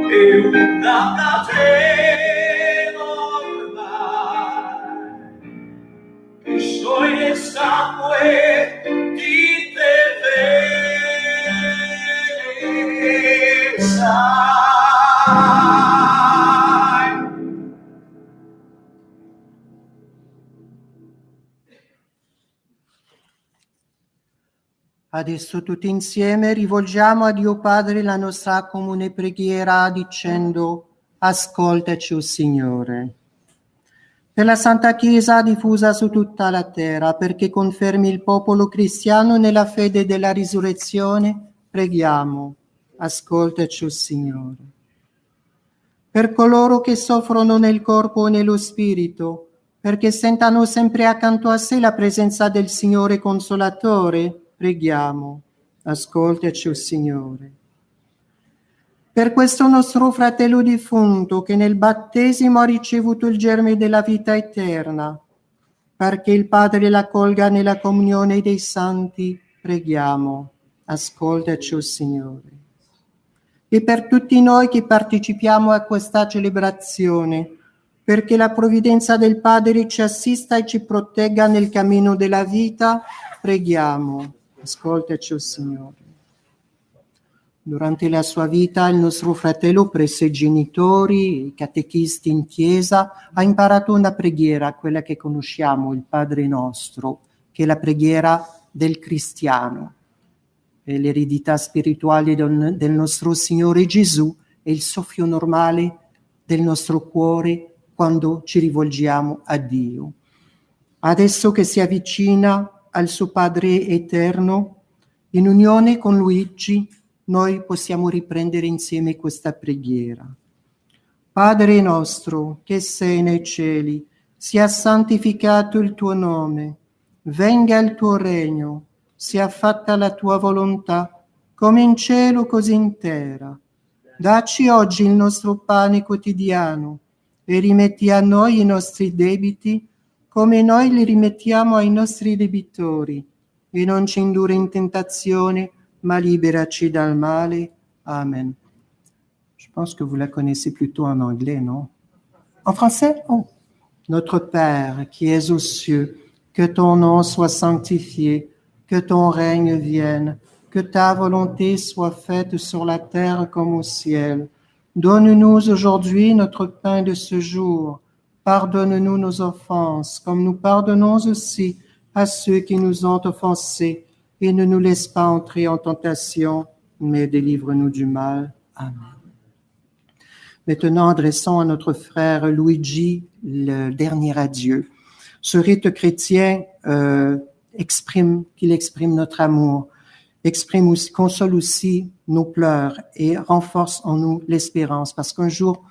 e una catena ormai che scioglie il sangue di te versai. Adesso tutti insieme rivolgiamo a Dio Padre la nostra comune preghiera dicendo: ascoltaci, o Signore. Per la Santa Chiesa diffusa su tutta la terra, perché confermi il popolo cristiano nella fede della risurrezione, preghiamo: ascoltaci, o Signore. Per coloro che soffrono nel corpo e nello spirito, perché sentano sempre accanto a sé la presenza del Signore Consolatore, preghiamo: ascoltaci, o Signore. Per questo nostro fratello defunto che nel battesimo ha ricevuto il germe della vita eterna, perché il Padre l'accolga nella comunione dei santi, preghiamo: ascoltaci, o Signore. E per tutti noi che partecipiamo a questa celebrazione, perché la provvidenza del Padre ci assista e ci protegga nel cammino della vita, preghiamo: ascoltaci, o Signore. Durante la sua vita il nostro fratello presso i genitori, i catechisti in chiesa, ha imparato una preghiera, quella che conosciamo, il Padre Nostro, che è la preghiera del cristiano. È l'eredità spirituale del nostro Signore Gesù, è il soffio normale del nostro cuore quando ci rivolgiamo a Dio. Adesso che si avvicina al suo Padre eterno, in unione con Luigi, noi possiamo riprendere insieme questa preghiera. Padre nostro, che sei nei cieli, sia santificato il tuo nome, venga il tuo regno, sia fatta la tua volontà, come in cielo così in terra. Dacci oggi il nostro pane quotidiano e rimetti a noi i nostri debiti, come noi li rimettiamo ai nostri debitori, e non ci indurre in tentazione, ma liberaci dal male. Amen. Je pense que vous la connaissez plutôt en anglais, non? En français? Oh. Notre Père qui es aux cieux, que ton nom soit sanctifié, que ton règne vienne, que ta volonté soit faite sur la terre comme au ciel. Donne-nous aujourd'hui notre pain de ce jour. Pardonne-nous nos offenses, comme nous pardonnons aussi à ceux qui nous ont offensés. Et ne nous laisse pas entrer en tentation, mais délivre-nous du mal. Amen. Maintenant, adressons à notre frère Luigi le dernier adieu. Ce rite chrétien exprime notre amour, console aussi nos pleurs et renforce en nous l'espérance, parce qu'un jour,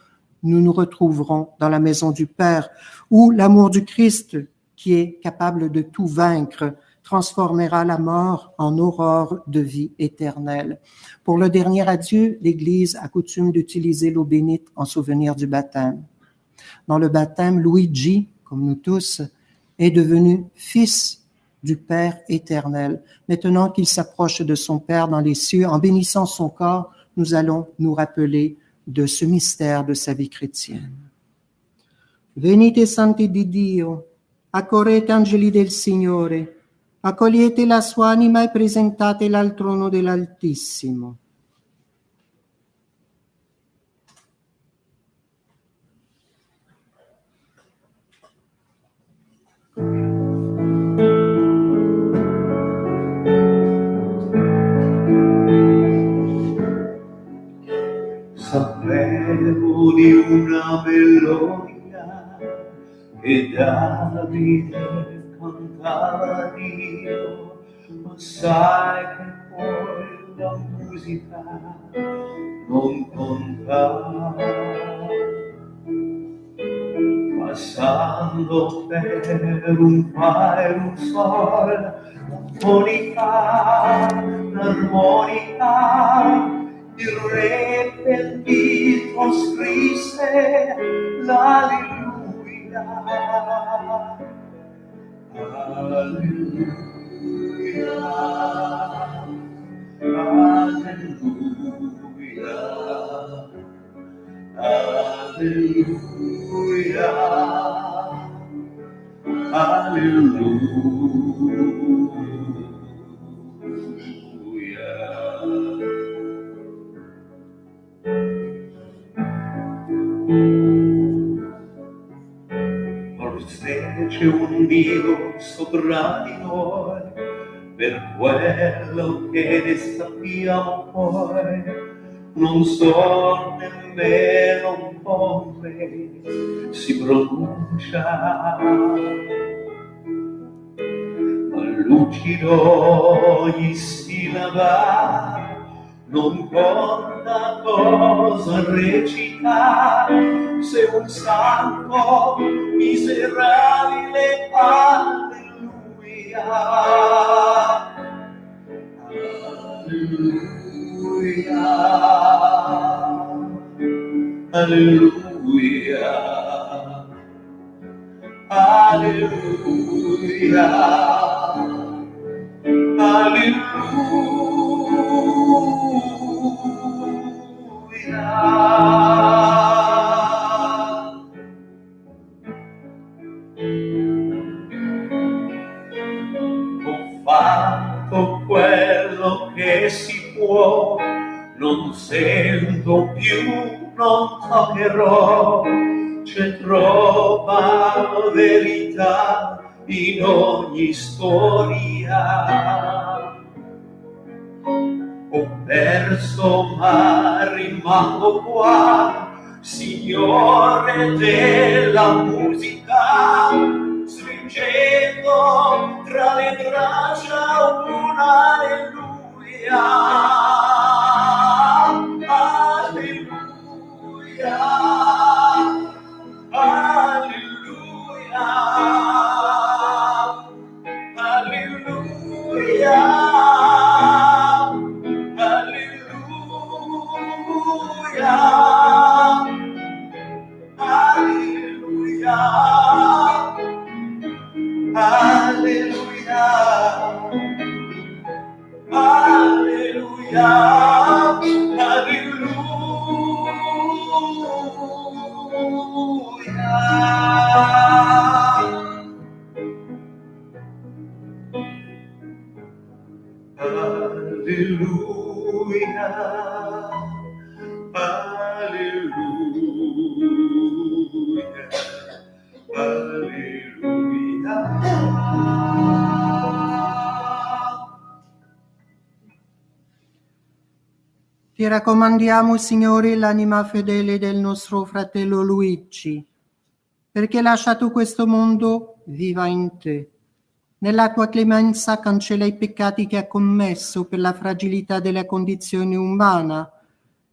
nous nous retrouverons dans la maison du Père, où l'amour du Christ, qui est capable de tout vaincre, transformera la mort en aurore de vie éternelle. Pour le dernier adieu, l'Église a coutume d'utiliser l'eau bénite en souvenir du baptême. Dans le baptême, Luigi, comme nous tous, est devenu fils du Père éternel. Maintenant qu'il s'approche de son Père dans les cieux, en bénissant son corps, nous allons nous rappeler de ce mystère de sa vie chrétienne. Venite santi di Dio, accorrete angeli del Signore, accogliete la sua anima e presentatela al trono dell'Altissimo. E Davide cantava a Dio, ma sai che poi la musica non conta. Passando per un fa e un sol, l'armonica, il re pentito scrisse l'alleluia. Alleluia, alleluia, alleluia, forse c'è un Dio sopra di noi, per quello che ne sappiamo poi, non so nemmeno come si pronuncia, ma lucido gli sillaba, non conta cosa recita, se un santo miserabile, alleluia, alleluia, alleluia, alleluia, alleluia. Ho fatto quello che si può, non sento più, non toccherò, c'è troppa verità in ogni storia. Ho perso ma rimango qua, Signore della musica, stringendo tra le braccia un alleluia, alleluia, alleluia, alleluia, alleluia, alleluia, alleluia, Ti raccomandiamo, Signore, l'anima fedele del nostro fratello Luigi, perché lasciato questo mondo viva in te. Nella tua clemenza cancella i peccati che ha commesso per la fragilità della condizione umana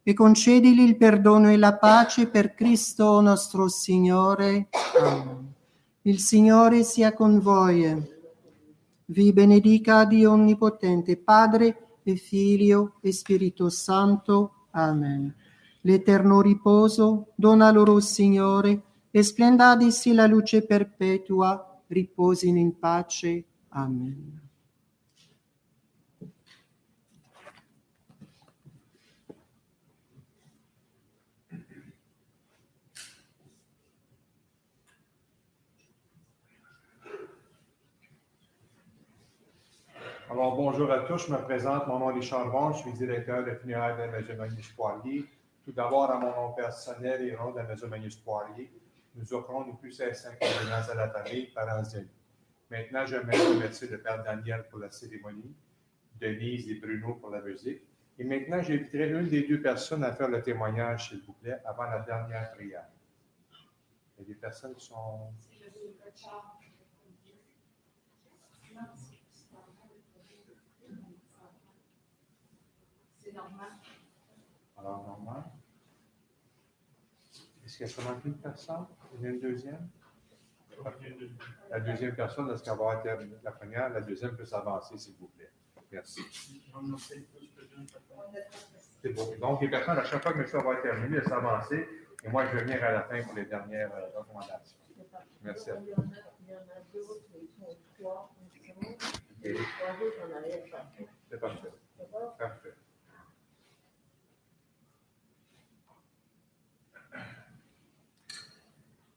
e concedili il perdono e la pace per Cristo nostro Signore. Amen. Il Signore sia con voi. Vi benedica Dio Onnipotente, Padre e Figlio e Spirito Santo. Amen. L'eterno riposo dona loro, Signore, e splendadisi la luce perpetua, riposino in pace. Amen. Alors, bonjour à tous, je me présente, mon nom est Richard Bon, je suis directeur de funérailles de la Maison Magnus Poirier. Tout d'abord, à mon nom personnel et au nom de la Maison Magnus Poirier, nous offrons nos plus sincères condoléances à la famille, parents et amis. Maintenant, j'aimerais remercier le Père Daniel pour la cérémonie, Denise et Bruno pour la musique. Et maintenant, j'inviterai une des deux personnes à faire le témoignage, s'il vous plaît, avant la dernière prière. Il y a des personnes qui sont... C'est normal. Alors, normal. Est-ce qu'il y a seulement une personne? Il y a une deuxième? La deuxième personne, est-ce qu'elle va être la première? La deuxième peut s'avancer, s'il vous plaît. Merci. C'est bon. Donc, les personnes, à chaque fois que M. va être terminé, elles s'avancer. Et moi, je vais venir à la fin pour les dernières recommandations. Merci à vous. Il y en a deux autres, ils sont trois. Et Trois autres, on allait faire. c'est parfait. Parfait.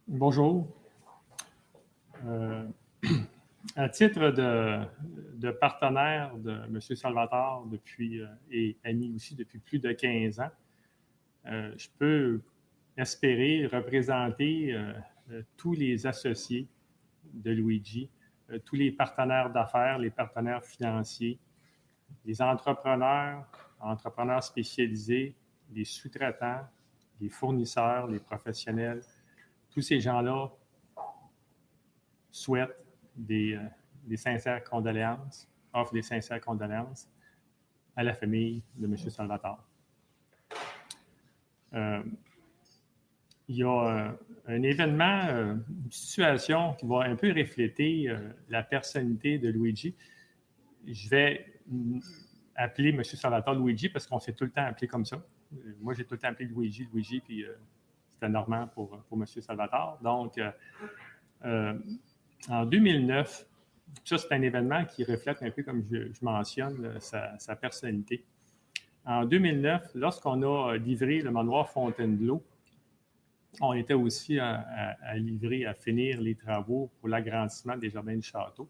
Bonjour. À titre de partenaire de M. Salvatore depuis, et ami aussi depuis plus de 15 ans, je peux espérer représenter tous les associés de Luigi, tous les partenaires d'affaires, les partenaires financiers, les entrepreneurs spécialisés, les sous-traitants, les fournisseurs, les professionnels. Tous ces gens-là souhaitent des sincères condoléances, offrent des sincères condoléances à la famille de M. Salvatore. Il y a un événement, une situation qui va un peu refléter la personnalité de Luigi. Je vais appeler M. Salvatore Luigi parce qu'on s'est tout le temps appelé comme ça. Moi, j'ai tout le temps appelé Luigi, puis c'était normal pour M. Salvatore. Donc, en 2009, ça, c'est un événement qui reflète un peu, comme je mentionne, sa personnalité. En 2009, lorsqu'on a livré le manoir Fontainebleau, on était aussi à finir les travaux pour l'agrandissement des jardins du château.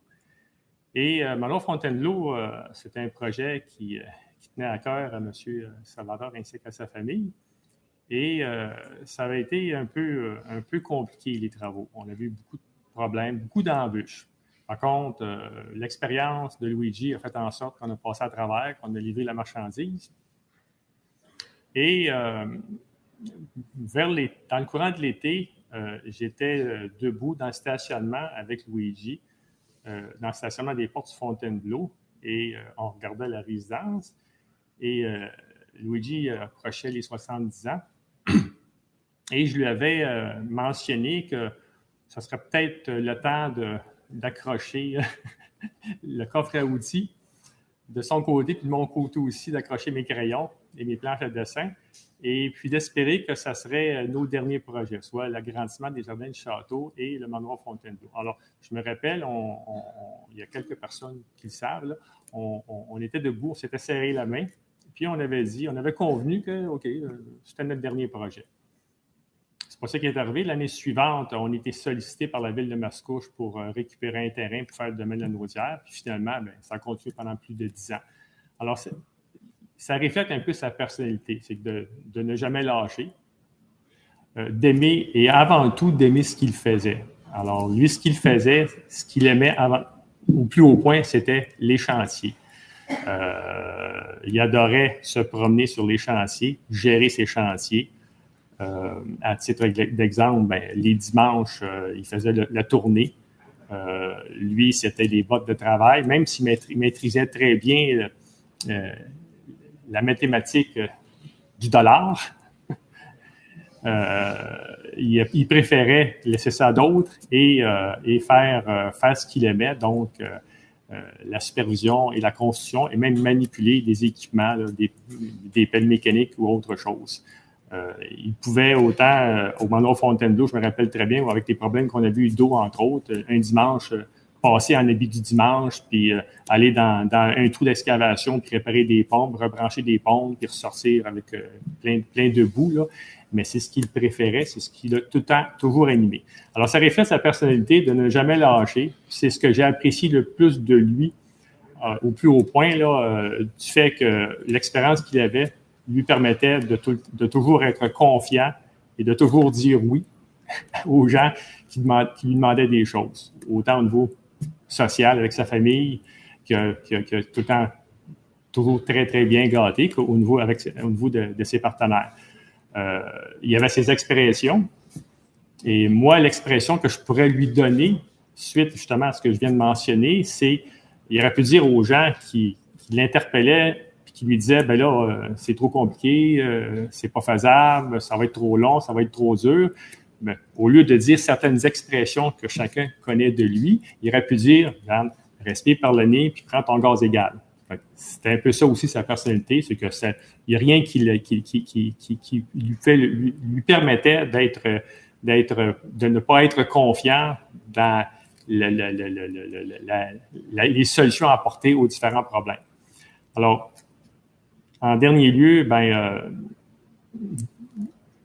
Et manoir Fontainebleau, c'est un projet qui tenait à cœur à M. Salvatore ainsi qu'à sa famille. Et ça avait été un peu compliqué, les travaux. On avait eu beaucoup de problèmes, beaucoup d'embûches. Par contre, l'expérience de Luigi a fait en sorte qu'on a passé à travers, qu'on a livré la marchandise. Et dans le courant de l'été, j'étais debout dans le stationnement avec Luigi, dans le stationnement des portes du Fontainebleau, et on regardait la résidence. Et Luigi approchait les 70 ans. Et je lui avais mentionné que ce serait peut-être le temps d'accrocher le coffre à outils de son côté, puis de mon côté aussi, d'accrocher mes crayons et mes planches à dessin, et puis d'espérer que ça serait nos derniers projets, soit l'agrandissement des jardins du château et le manoir Fontainebleau. Alors, je me rappelle, il y a quelques personnes qui le savent, là, on était debout, on s'était serré la main, puis on avait convenu que, OK, c'était notre dernier projet. C'est pas ça qui est arrivé. L'année suivante, on était sollicité par la ville de Mascouche pour récupérer un terrain pour faire le domaine de la Naudière. Puis finalement, ça a continué pendant plus de 10 ans. Alors, ça reflète un peu sa personnalité. C'est de ne jamais lâcher, d'aimer et avant tout d'aimer ce qu'il faisait. Alors, lui, ce qu'il faisait, ce qu'il aimait au plus haut point, c'était les chantiers. Il adorait se promener sur les chantiers, gérer ses chantiers. À titre d'exemple, les dimanches, il faisait la tournée. Lui, c'était les bottes de travail, même s'il maîtrisait très bien la mathématique du dollar. Il préférait laisser ça à d'autres et faire ce qu'il aimait, donc la supervision et la construction, et même manipuler des équipements, là, des pelles mécaniques ou autre chose. Il pouvait autant, au manoir Fontainebleau, je me rappelle très bien, avec les problèmes qu'on a vus d'eau, entre autres, un dimanche, passer en habit du dimanche, puis aller dans un trou d'excavation, puis réparer des pompes, rebrancher des pompes, puis ressortir avec plein de boue, là. Mais c'est ce qu'il préférait, c'est ce qu'il a tout le temps toujours animé. Alors, ça reflète sa personnalité de ne jamais lâcher. C'est ce que j'ai apprécié le plus de lui, au plus haut point, là, du fait que l'expérience qu'il avait lui permettait de toujours être confiant et de toujours dire oui aux gens qui lui demandaient des choses, autant au niveau social avec sa famille, qui a tout le temps toujours très, très bien gâté, qu'au niveau, au niveau de ses partenaires. Il y avait ses expressions, et moi, l'expression que je pourrais lui donner suite justement à ce que je viens de mentionner, c'est il aurait pu dire aux gens qui l'interpellaient et qui lui disaient, ben là, c'est trop compliqué, c'est pas faisable, ça va être trop long, ça va être trop dur. Ben, au lieu de dire certaines expressions que chacun connaît de lui, il aurait pu dire, regarde, respire par le nez puis prends ton gaz égal. C'était un peu ça aussi sa personnalité, c'est que il n'y a rien qui lui permettait de ne pas être confiant dans les solutions à apporter aux différents problèmes. Alors, en dernier lieu,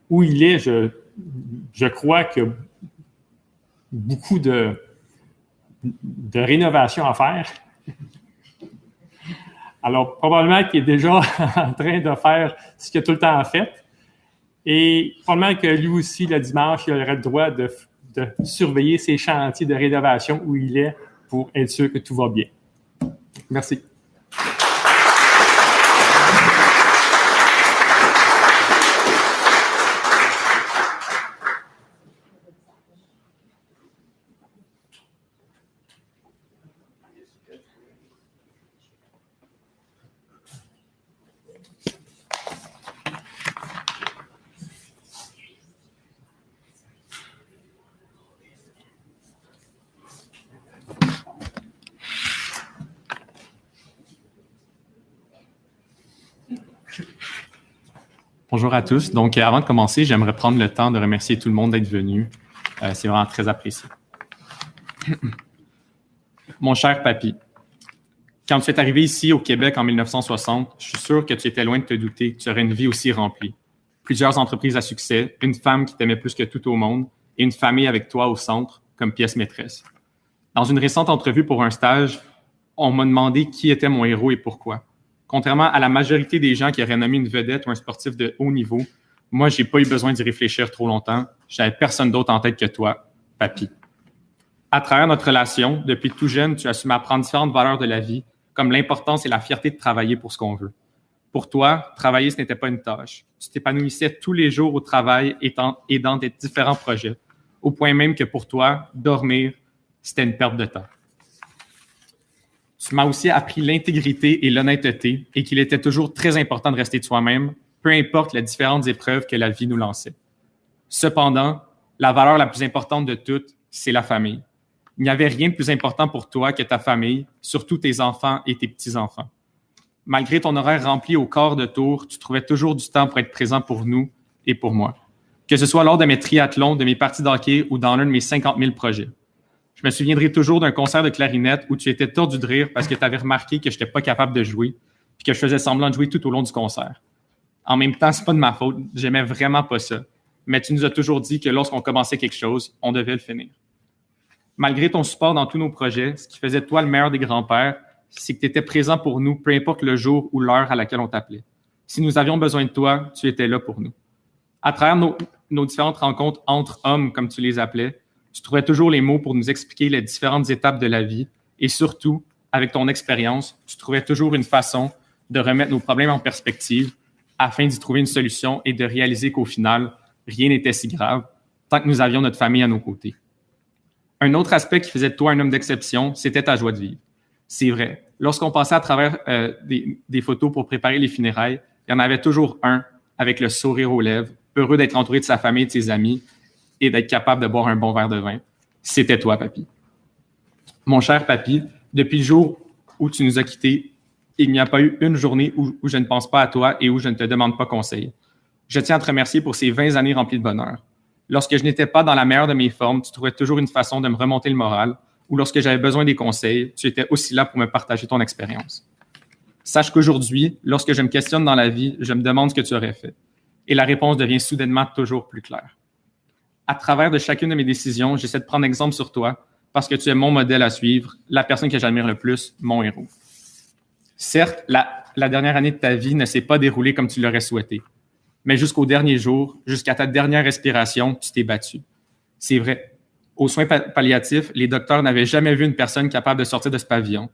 où il est, je crois qu'il y a beaucoup de rénovation à faire. Alors, probablement qu'il est déjà en train de faire ce qu'il a tout le temps fait. Et probablement que lui aussi, le dimanche, il aurait le droit de surveiller ses chantiers de rénovation où il est pour être sûr que tout va bien. Merci. Bonjour à tous. Donc, avant de commencer, j'aimerais prendre le temps de remercier tout le monde d'être venu. C'est vraiment très apprécié. Mon cher papy, quand tu es arrivé ici au Québec en 1960, je suis sûr que tu étais loin de te douter que tu aurais une vie aussi remplie. Plusieurs entreprises à succès, une femme qui t'aimait plus que tout au monde et une famille avec toi au centre comme pièce maîtresse. Dans une récente entrevue pour un stage, on m'a demandé qui était mon héros et pourquoi. Contrairement à la majorité des gens qui auraient nommé une vedette ou un sportif de haut niveau, moi, j'ai pas eu besoin d'y réfléchir trop longtemps. J'avais personne d'autre en tête que toi, papy. À travers notre relation, depuis tout jeune, tu as su m'apprendre différentes valeurs de la vie, comme l'importance et la fierté de travailler pour ce qu'on veut. Pour toi, travailler, ce n'était pas une tâche. Tu t'épanouissais tous les jours au travail et dans tes différents projets, au point même que pour toi, dormir, c'était une perte de temps. Tu m'as aussi appris l'intégrité et l'honnêteté et qu'il était toujours très important de rester de soi-même, peu importe les différentes épreuves que la vie nous lançait. Cependant, la valeur la plus importante de toutes, c'est la famille. Il n'y avait rien de plus important pour toi que ta famille, surtout tes enfants et tes petits-enfants. Malgré ton horaire rempli au quart de tour, tu trouvais toujours du temps pour être présent pour nous et pour moi. Que ce soit lors de mes triathlons, de mes parties d'hockey ou dans l'un de mes 50 000 projets. Je me souviendrai toujours d'un concert de clarinette où tu étais tordu de rire parce que tu avais remarqué que je n'étais pas capable de jouer puis que je faisais semblant de jouer tout au long du concert. En même temps, c'est pas de ma faute, j'aimais vraiment pas ça. Mais tu nous as toujours dit que lorsqu'on commençait quelque chose, on devait le finir. Malgré ton support dans tous nos projets, ce qui faisait de toi le meilleur des grands-pères, c'est que tu étais présent pour nous, peu importe le jour ou l'heure à laquelle on t'appelait. Si nous avions besoin de toi, tu étais là pour nous. À travers nos différentes rencontres entre hommes, comme tu les appelais, tu trouvais toujours les mots pour nous expliquer les différentes étapes de la vie et surtout, avec ton expérience, tu trouvais toujours une façon de remettre nos problèmes en perspective afin d'y trouver une solution et de réaliser qu'au final, rien n'était si grave tant que nous avions notre famille à nos côtés. Un autre aspect qui faisait de toi un homme d'exception, c'était ta joie de vivre. C'est vrai, lorsqu'on passait à travers des photos pour préparer les funérailles, il y en avait toujours un avec le sourire aux lèvres, heureux d'être entouré de sa famille et de ses amis, et d'être capable de boire un bon verre de vin. C'était toi, papy. Mon cher papy, depuis le jour où tu nous as quittés, il n'y a pas eu une journée où je ne pense pas à toi et où je ne te demande pas conseil. Je tiens à te remercier pour ces 20 années remplies de bonheur. Lorsque je n'étais pas dans la meilleure de mes formes, tu trouvais toujours une façon de me remonter le moral, ou lorsque j'avais besoin des conseils, tu étais aussi là pour me partager ton expérience. Sache qu'aujourd'hui, lorsque je me questionne dans la vie, je me demande ce que tu aurais fait. Et la réponse devient soudainement toujours plus claire. À travers de chacune de mes décisions, j'essaie de prendre exemple sur toi parce que tu es mon modèle à suivre, la personne que j'admire le plus, mon héros. Certes, la dernière année de ta vie ne s'est pas déroulée comme tu l'aurais souhaité, mais jusqu'au dernier jour, jusqu'à ta dernière respiration, tu t'es battu. C'est vrai. Aux soins palliatifs, les docteurs n'avaient jamais vu une personne capable de sortir de ce pavillon.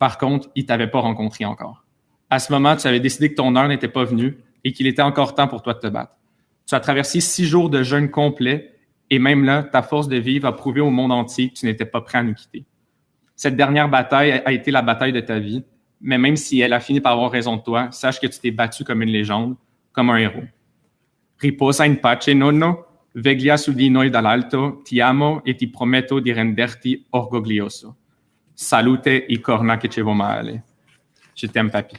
Par contre, ils ne t'avaient pas rencontré encore. À ce moment, tu avais décidé que ton heure n'était pas venue et qu'il était encore temps pour toi de te battre. Tu as traversé 6 jours de jeûne complet Et même là, ta force de vivre a prouvé au monde entier que tu n'étais pas prêt à nous quitter. Cette dernière bataille a été la bataille de ta vie, mais même si elle a fini par avoir raison de toi, sache que tu t'es battu comme une légende, comme un héros. Riposa in pace, nonno, veglia su di noi dall'alto, ti amo e ti prometto di renderti orgoglioso. Salute e corna che ci va male. Je t'aime, papi.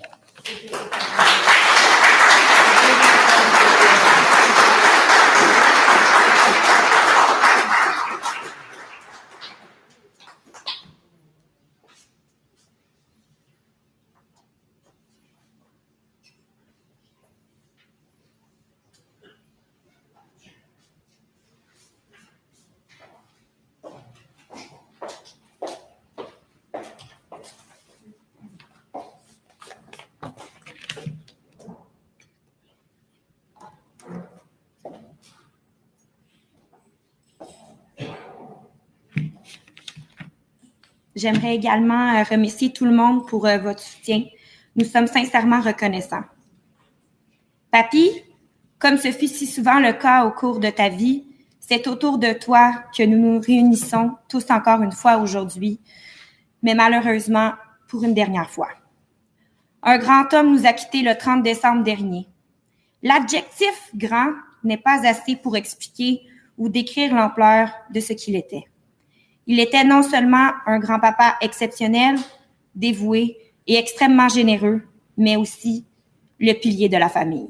J'aimerais également remercier tout le monde pour votre soutien. Nous sommes sincèrement reconnaissants. Papy, comme ce fut si souvent le cas au cours de ta vie, c'est autour de toi que nous nous réunissons tous encore une fois aujourd'hui, mais malheureusement pour une dernière fois. Un grand homme nous a quittés le 30 décembre dernier. L'adjectif « grand » n'est pas assez pour expliquer ou décrire l'ampleur de ce qu'il était. Il était non seulement un grand-papa exceptionnel, dévoué et extrêmement généreux, mais aussi le pilier de la famille.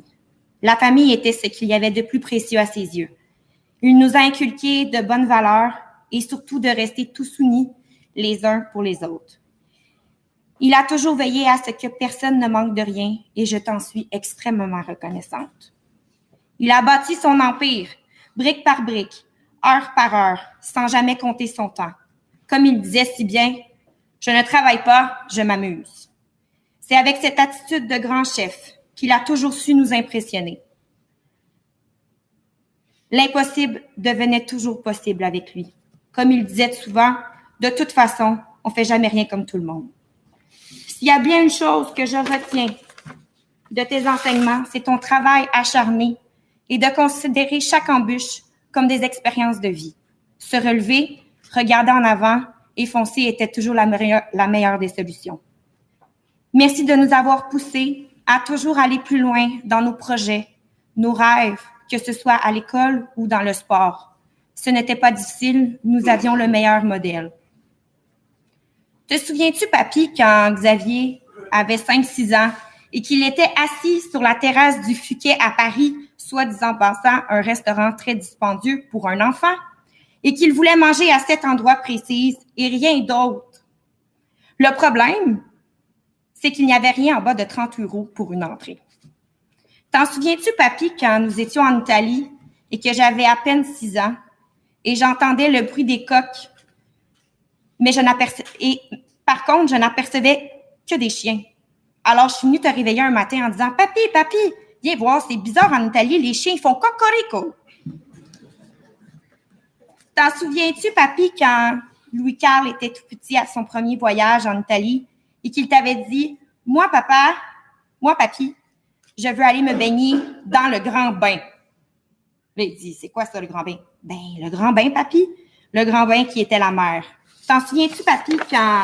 La famille était ce qu'il y avait de plus précieux à ses yeux. Il nous a inculqué de bonnes valeurs et surtout de rester tous unis les uns pour les autres. Il a toujours veillé à ce que personne ne manque de rien et je t'en suis extrêmement reconnaissante. Il a bâti son empire, brique par brique, heure par heure, sans jamais compter son temps. Comme il disait si bien, « Je ne travaille pas, je m'amuse ». C'est avec cette attitude de grand chef qu'il a toujours su nous impressionner. L'impossible devenait toujours possible avec lui. Comme il disait souvent, « De toute façon, on ne fait jamais rien comme tout le monde ». S'il y a bien une chose que je retiens de tes enseignements, c'est ton travail acharné et de considérer chaque embûche comme des expériences de vie. Se relever, regarder en avant et foncer était toujours la meilleure des solutions. Merci de nous avoir poussés à toujours aller plus loin dans nos projets, nos rêves, que ce soit à l'école ou dans le sport. Ce n'était pas difficile, nous avions le meilleur modèle. Te souviens-tu, papy, quand Xavier avait 5-6 ans et qu'il était assis sur la terrasse du Fuquet à Paris, soi-disant passant un restaurant très dispendieux pour un enfant, et qu'il voulait manger à cet endroit précis et rien d'autre? Le problème, c'est qu'il n'y avait rien en bas de 30 € pour une entrée. T'en souviens-tu, papy, quand nous étions en Italie et que j'avais à peine 6 ans et j'entendais le bruit des coqs, mais par contre, je n'apercevais que des chiens. Alors, je suis venue te réveiller un matin en disant « Papy, papy, viens voir, c'est bizarre en Italie, les chiens font cocorico. » T'en souviens-tu, papy, quand Louis-Carl était tout petit à son premier voyage en Italie et qu'il t'avait dit « Moi, papy, je veux aller me baigner dans le grand bain. » Là, il dit « C'est quoi ça, le grand bain? » « Ben, le grand bain, papy. Le grand bain qui était la mer. T'en souviens-tu, papy, quand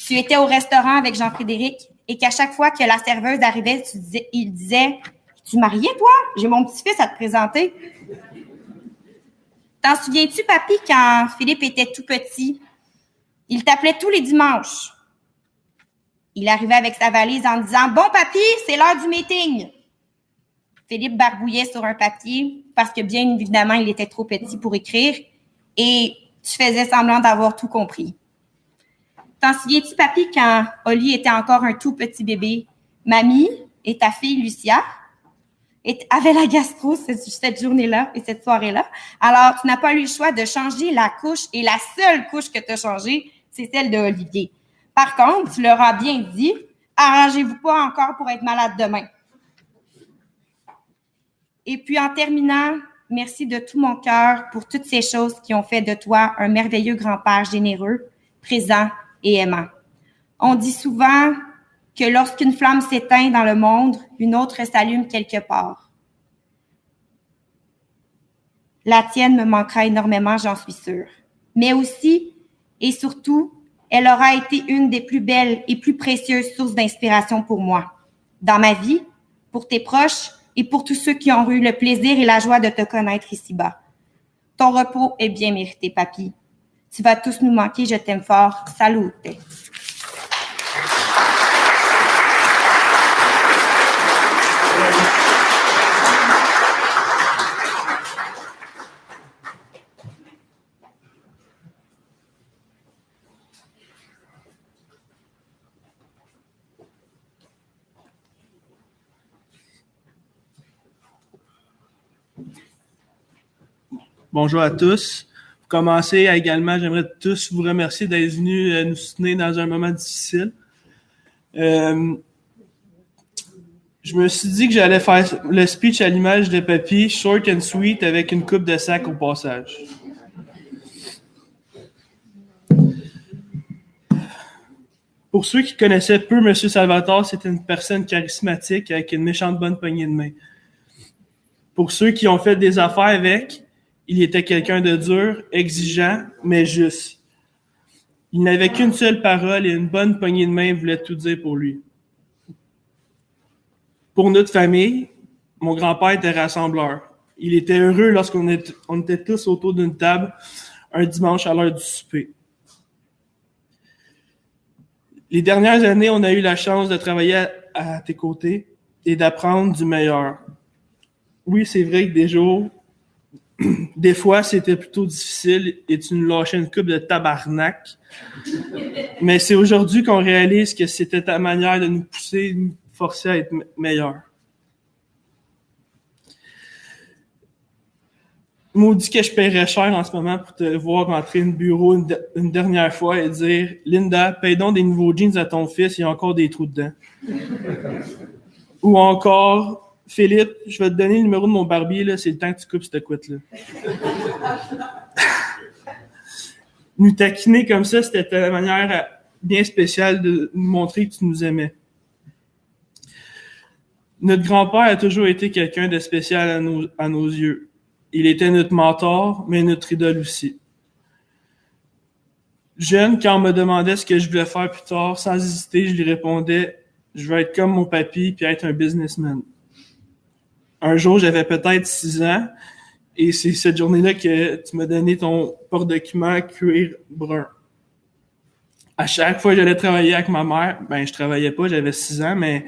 tu étais au restaurant avec Jean-Frédéric et qu'à chaque fois que la serveuse arrivait, il disait « Tu marié, toi? J'ai mon petit-fils à te présenter. » T'en souviens-tu, papy, quand Philippe était tout petit? Il t'appelait tous les dimanches. Il arrivait avec sa valise en disant « Bon, papy, c'est l'heure du meeting. » Philippe barbouillait sur un papier parce que, bien évidemment, il était trop petit pour écrire et tu faisais semblant d'avoir tout compris. T'en souviens-tu, papy, quand Oli était encore un tout petit bébé? Mamie et ta fille, Lucia, avaient la gastro cette journée-là et cette soirée-là. Alors, tu n'as pas eu le choix de changer la couche et la seule couche que tu as changée, c'est celle de Olivier. Par contre, tu leur as bien dit, arrangez-vous pas encore pour être malade demain. Et puis, en terminant, merci de tout mon cœur pour toutes ces choses qui ont fait de toi un merveilleux grand-père généreux, présent et aimant. On dit souvent que lorsqu'une flamme s'éteint dans le monde, une autre s'allume quelque part. La tienne me manquera énormément, j'en suis sûre. Mais aussi, et surtout, elle aura été une des plus belles et plus précieuses sources d'inspiration pour moi, dans ma vie, pour tes proches et pour tous ceux qui ont eu le plaisir et la joie de te connaître ici-bas. Ton repos est bien mérité, papy. Tu vas tous nous manquer, je t'aime fort. Salute. Bonjour à tous. Pour commencer, également, j'aimerais tous vous remercier d'être venus nous soutenir dans un moment difficile. Je me suis dit que j'allais faire le speech à l'image de Papy, short and sweet, avec une coupe de sac au passage. Pour ceux qui connaissaient peu M. Salvatore, c'était une personne charismatique avec une méchante bonne poignée de main. Pour ceux qui ont fait des affaires avec, il était quelqu'un de dur, exigeant, mais juste. Il n'avait qu'une seule parole et une bonne poignée de main voulait tout dire pour lui. Pour notre famille, mon grand-père était rassembleur. Il était heureux lorsqu'on était tous autour d'une table un dimanche à l'heure du souper. Les dernières années, on a eu la chance de travailler à tes côtés et d'apprendre du meilleur. Oui, c'est vrai que des fois, c'était plutôt difficile et tu nous lâchais une coupe de tabarnak. Mais c'est aujourd'hui qu'on réalise que c'était ta manière de nous pousser, de nous forcer à être meilleurs. Maudit que je paierais cher en ce moment pour te voir rentrer dans le bureau une dernière fois et dire « Linda, paye donc des nouveaux jeans à ton fils, il y a encore des trous dedans. » Ou encore « Philippe, je vais te donner le numéro de mon barbier, là, c'est le temps que tu coupes cette couette-là. » Nous taquiner comme ça, c'était ta manière bien spéciale de nous montrer que tu nous aimais. Notre grand-père a toujours été quelqu'un de spécial à nos yeux. Il était notre mentor, mais notre idole aussi. Jeune, quand on me demandait ce que je voulais faire plus tard, sans hésiter, je lui répondais « Je veux être comme mon papy puis être un businessman. » Un jour, j'avais peut-être 6 ans, et c'est cette journée-là que tu m'as donné ton porte-document cuir brun. À chaque fois que j'allais travailler avec ma mère, je travaillais pas, j'avais 6 ans, mais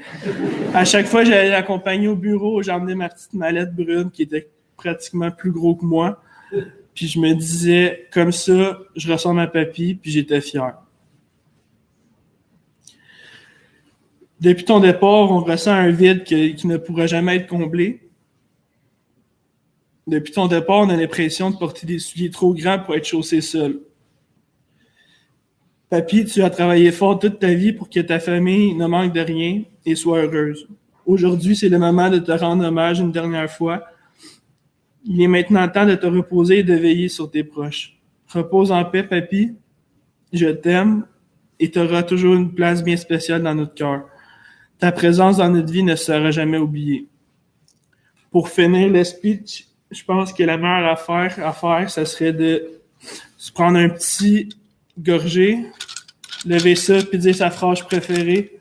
à chaque fois que j'allais l'accompagner au bureau, j'emmenais ma petite mallette brune qui était pratiquement plus gros que moi. Puis je me disais, comme ça, je ressemble à papy, puis j'étais fier. Depuis ton départ, on ressent un vide qui ne pourra jamais être comblé. Depuis ton départ, on a l'impression de porter des souliers trop grands pour être chaussé seul. Papy, tu as travaillé fort toute ta vie pour que ta famille ne manque de rien et soit heureuse. Aujourd'hui, c'est le moment de te rendre hommage une dernière fois. Il est maintenant temps de te reposer et de veiller sur tes proches. Repose en paix, papy. Je t'aime et tu auras toujours une place bien spéciale dans notre cœur. Ta présence dans notre vie ne sera jamais oubliée. Pour finir le speech, je pense que la meilleure affaire à faire, ça serait de se prendre un petit gorgée, lever ça puis dire sa phrase préférée.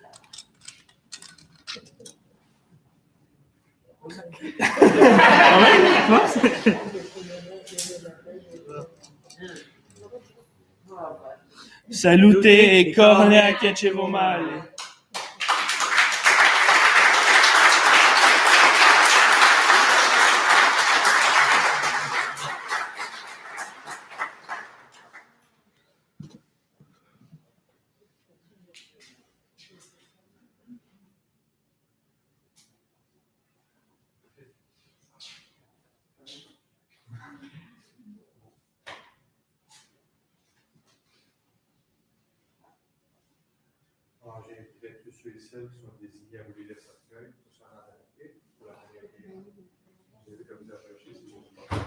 Salute e cornea che ci va male. J'inviterai tous ceux et celles qui sont désignés à rouler le cercueil, tous en arrêté, pour la première prière. Vous avez comme vous approchez, si vous voulez.